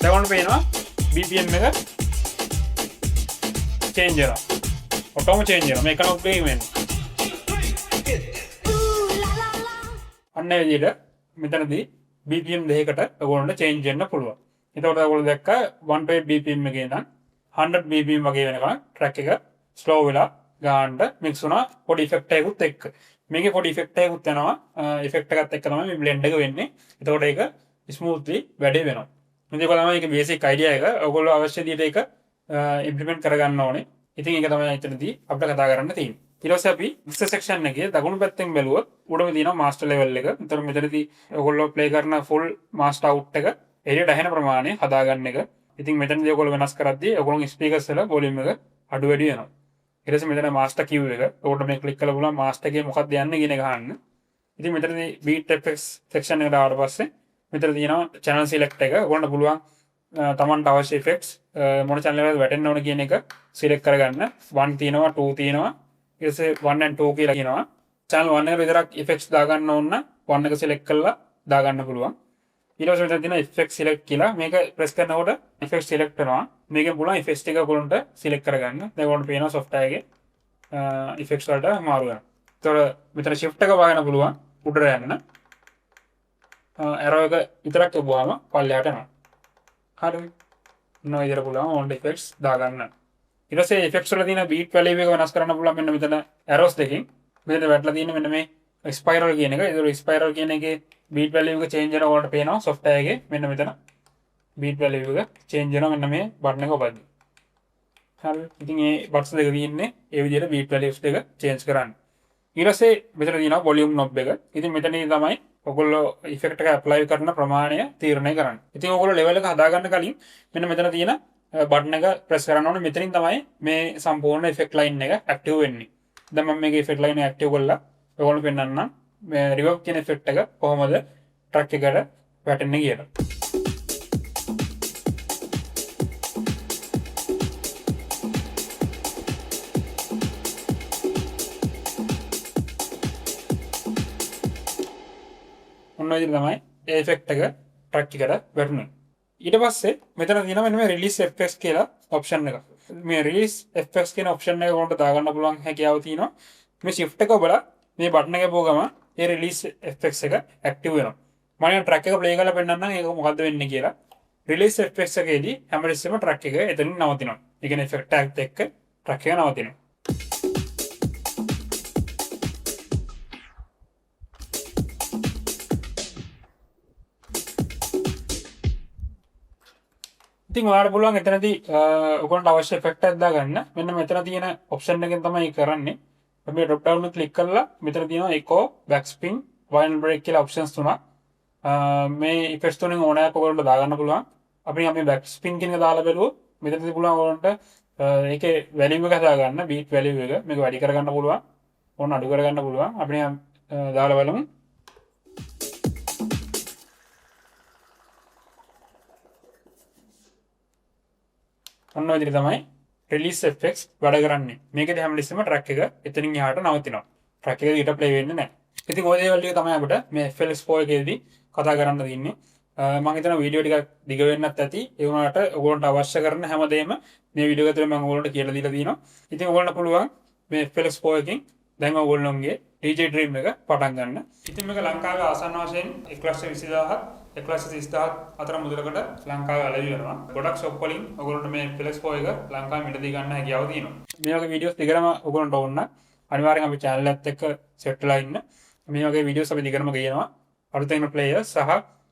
දැන් ඔන්න පේනවා BPM එක චේන්ජ් වෙනවා. ඔටෝම චේන්ජ් වෙනවා. මේක නම් ප්ලේ වෙන්නේ. අන්න ඒ විදිහට මෙතනදී BPM දෙකකට ඔයගොල්ලන්ට චේන්ජ් වෙන්න පුළුවන්. එතකොට ඔයගොල්ලෝ දැක්කා 120 BPM එකේ ඉඳන් 100 BPM වගේ වෙනකන් ට්‍රැක් එක ස්ලෝ වෙලා ගානට මික්ස් වුණා පොඩි ඉෆෙක්ට් එකකුත් එක්ක. මේකේ පොඩි ඉෆෙක්ට් එකකුත් යනවා. ඉෆෙක්ට් එකත් එක්ක තමයි මේ බ්ලෙන්ඩ් එක වෙන්නේ. එතකොට ඒක ස්මූත්ලි වැඩේ වෙනවා. මේක තමයි ඒක බේසික් අයිඩියා එක. ඔයගොල්ලෝ අවශ්‍ය විදිහට ඒක ඉම්ප්ලිමන්ට් කරගන්න ඕනේ. ඉතින් ඒක තමයි එතනදී අපිට කතා කරන්න තියෙන්නේ. ඊට පස්සේ අපි මික්සර් සෙක්ෂන් එකේ දකුණු පැත්තෙන් බැලුවොත් උඩම තියෙනවා මාස්ටර් ලෙවල් එක. එතකොට මෙතනදී ඔයගොල්ලෝ ප්ලේ කරන ෆුල් මාස්ටර් අවුට් එක එළියට ඇහෙන ප්‍රමාණය හදාගන්න එක. ඉතින් මෙතනදී ඔයගොල්ලෝ වෙනස් කරද්දී ඔයගොල්ලෝගේ ස්පීකර්ස් වල වොලියුම් එක අඩු වැඩි වෙනවා. ඊට පස්සේ මෙතන මාස්ටර් Q එක. ඔකට මේ ක්ලික් කරලා බලන්න මාස්ටර් එකේ මොකක්ද යන්නේ කියන එක අහන්න. ඉතින් මෙතනදී beat effects section එකට ආවට පස්සේ මෙතන තියෙනවා channel select එක. ඔයගොල්ලන්ට පුළුවන් තමන්ට අවශ්‍ය ඉෆෙක්ට්ස් මොන channel එකකට වැටෙන්න ඕන කියන එක සිලෙක්ට් කරගන්න. 1 තියෙනවා 2 තියෙනවා ඊට පස්සේ 1 and 2 කියලා කියනවා. channel 1 එකට විතරක් ඉෆෙක්ට්ස් දාගන්න ඕන නම් 1 එක සිලෙක්ට් කරලා දාගන්න පුළුවන්. ඊට පස්සේ මෙතන තියෙන ඉෆෙක්ට් සිලෙක්ට් කියලා මේක ප්‍රෙස් කරනකොට ඉෆෙක්ට් සිලෙක්ට් වෙනවා. මේකෙන් පුළුවන් ඉෆෙක්ට්ස් ටික ඔයගොල්ලන්ට සිලෙක්ට් කරගන්න. දැන් ඔයගොල්ලන්ට පේනවා software එකේ ඉෆෙක්ට්ස් වලට මාරු වෙනවා. ඒතකොට මෙතන shift එක වහන්න පුළුවන් උඩට යන්න. arrow එක විතරක් ඔබවම පල්ලෙහාට යනවා. හරිද? නෝ ඉතර පුළුවන් on effects දාගන්න. ඊට පස්සේ effects වල තියෙන beat value එක වෙනස් කරන්න පුළුවන් මෙන්න මෙතන arrows දෙකකින්. මෙතන වැටලා තියෙන මෙන්න මේ spiral කියන එක. ඒක spiral කියන එකේ beat value එක change වෙන ඕකට පේනවා software එකේ. මෙන්න මෙතන beat value එක change වෙනවා මෙන්න මේ button එක ඔබද්දි. හරි. ඉතින් මේ buttons දෙක තියෙන්නේ ඒ විදිහට beat values දෙක change කරන්න. ඊට පස්සේ මෙතන තියෙනවා volume knob එක. ඉතින් මෙතනදී තමයි ඔයගොල්ලෝ ඉෆෙක්ට් එක ඇප්ලයි කරන ප්‍රමාණය තීරණය කරන්න. ඉතින් ඔයගොල්ලෝ ලෙවල් එක හදාගන්න කලින් මෙන්න මෙතන තියෙන බටන් එක ප්‍රෙස් කරන්න ඕනේ. මෙතනින් තමයි මේ සම්පූර්ණ ඉෆෙක්ට් ලයින් එක ඇක්ටිව් වෙන්නේ. දැන් මම මේකේ ඉෆෙක්ට් ලයින් එක ඇක්ටිව් කරලා ඔයගොල්ලෝ පෙන්නන්නම් මේ රිවර්බ් කියන ඉෆෙක්ට් එක කොහොමද ට්‍රැක් එකට වැටෙන්නේ කියලා. ඔන්න ඔය විදිහට තමයි ඒ ඉෆෙක්ට් එක ට්‍රැක් එකට වැටුනේ. ඊට පස්සේ මෙතන තියෙනවා මෙන්න මේ රිලීස් එෆෙක්ට්ස් කියලා ඔප්ෂන් එක. මේ රිලීස් එෆෙක්ට්ස් කියන ඔප්ෂන් එක උන්ට දාගන්න පුළුවන් හැකියාව තියෙනවා. මේ shift එක ඔබලා මේ බටන් එක පොව ගම ඒ රිලීස් එෆෙක්ට්ස් එක ඇක්ටිව් වෙනවා. මම ට්‍රැක් එක ප්ලේ කරලා පෙන්නන්නම් ඒක මොකද්ද වෙන්නේ කියලා. රිලීස් එෆෙක්ට්ස් එකේදී හැමතිස්සෙම ට්‍රැක් එක එතනින් නවතිනවා. ඒ කියන්නේ ඉෆෙක්ට් එකත් එක්ක ට්‍රැක් එක නවතිනවා. ඉතින් ඔයාලට පුළුවන් එතනදී ඔයගොල්ලන්ට අවශ්‍ය ඉෆෙක්ට් එකක් දාගන්න. මෙන්න මෙතන තියෙන ඔප්ෂන් එකෙන් තමයි කරන්නේ. අපි ඩ්‍රොප් ඩවුන් එක ක්ලික් කරලා මෙතන තියෙනවා echo, backspin, vinyl break කියලා ඔප්ෂන්ස් තුනක්. මේ ඉෆෙක්ට්ස් තුනෙන් ඕන එකක් ඔයගොල්ලන්ට දාගන්න පුළුවන්. අපි backspin කියන එක දාලා බලුවොත් මෙතනදී පුළුවන් ඔයගොල්ලන්ට ඒකේ value එක හදාගන්න, beat value එක. මේක වැඩි කරගන්න පුළුවන්. ඕන අඩු කරගන්න පුළුවන්. අපි දාලා බලමු. ඔන්න ඔය විදිහට තමයි රිලීස් එෆෙක්ට්ස් වැඩ කරන්නේ. මේකදී හැමලෙස්සම ට්‍රැක් එක එතනින් එහාට නවතිනවා. ට්‍රැක් එක ඊට ප්ලේ වෙන්නේ නැහැ. ඉතින් ඔය දේවල් ටික තමයි අපිට මේ FLX4 එකේදී කතා කරන්න තියෙන්නේ. මම හිතනවා වීඩියෝ ටිකක් දිග වෙන්නත් ඇති. ඒ වුණාට ඔයගොල්ලන්ට අවශ්‍ය කරන හැමදේම මේ වීඩියෝ එක තුළ මම ඔයගොල්ලන්ට කියලා දීලා තියෙනවා. ඉතින් ඔයගොල්ලන්ට පුළුවන් මේ FLX4 එකෙන් දැන් ඔයගොල්ලෝගේ DJ Dream එක පටන් ගන්න. ඉතින් මේක ලංකාවේ ආසන්න වශයෙන් 1,20,000ක් 1,30,000ක් අතර මුදලකට ලංකාවේ අලෙවි වෙනවා. ගොඩක් ෂොප් වලින් ඔයගොල්ලන්ට මේ FLX4 එක ලංකාවේ මිලදී ගන්න හැකියාව තියෙනවා. මේ වගේ වීඩියෝස් දිගටම ඔයගොල්ලන්ට ඕන නම් අනිවාර්යෙන් අපේ channel එකත් එක්ක සෙට් වෙලා ඉන්න. මේ වගේ වීඩියෝස් අපි දිගටම ගේනවා. අලුතෙන් ප්ලේයර්ස් සහ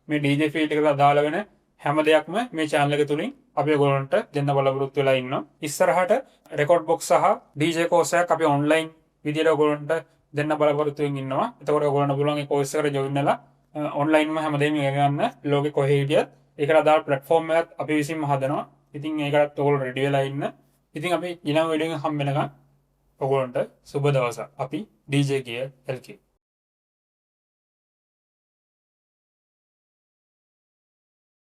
මේ DJ ෆීල්ඩ් එකට අදාළ වෙන හැම දෙයක්ම මේ channel එක තුලින් අපි ඔයගොල්ලන්ට දෙන්න බලාපොරොත්තු වෙලා ඉන්නවා. ඉස්සරහට රෙකෝඩ් බොක්ස් සහ DJ කෝස් එකක් අපි ඔන්ලයින් විදියට ඔයගොල්ලන්ට දෙන්න බලාපොරොත්තු වෙමින් ඉන්නවා. එතකොට ඔයගොල්ලන්ට පුළුවන් ඒ කෝස් එකට ජොයින් වෙලා ඔන්ලයින්ම හැමදේම ඉගෙන ගන්න ලෝකෙ කොහේ හිටියත් ඒකට අදාළ ප්ලැට්ෆෝම් එකක් අපි විසින්ම හදනවා. ඉතින් ඒකටත් ඔයගොල්ලෝ රෙඩි වෙලා ඉන්න. ඉතින් අපි ඊළඟ වීඩියෝ එකෙන් හම්බ වෙනකන් ඔයගොල්ලන්ට සුබ දවසක්. අපි DJ KLK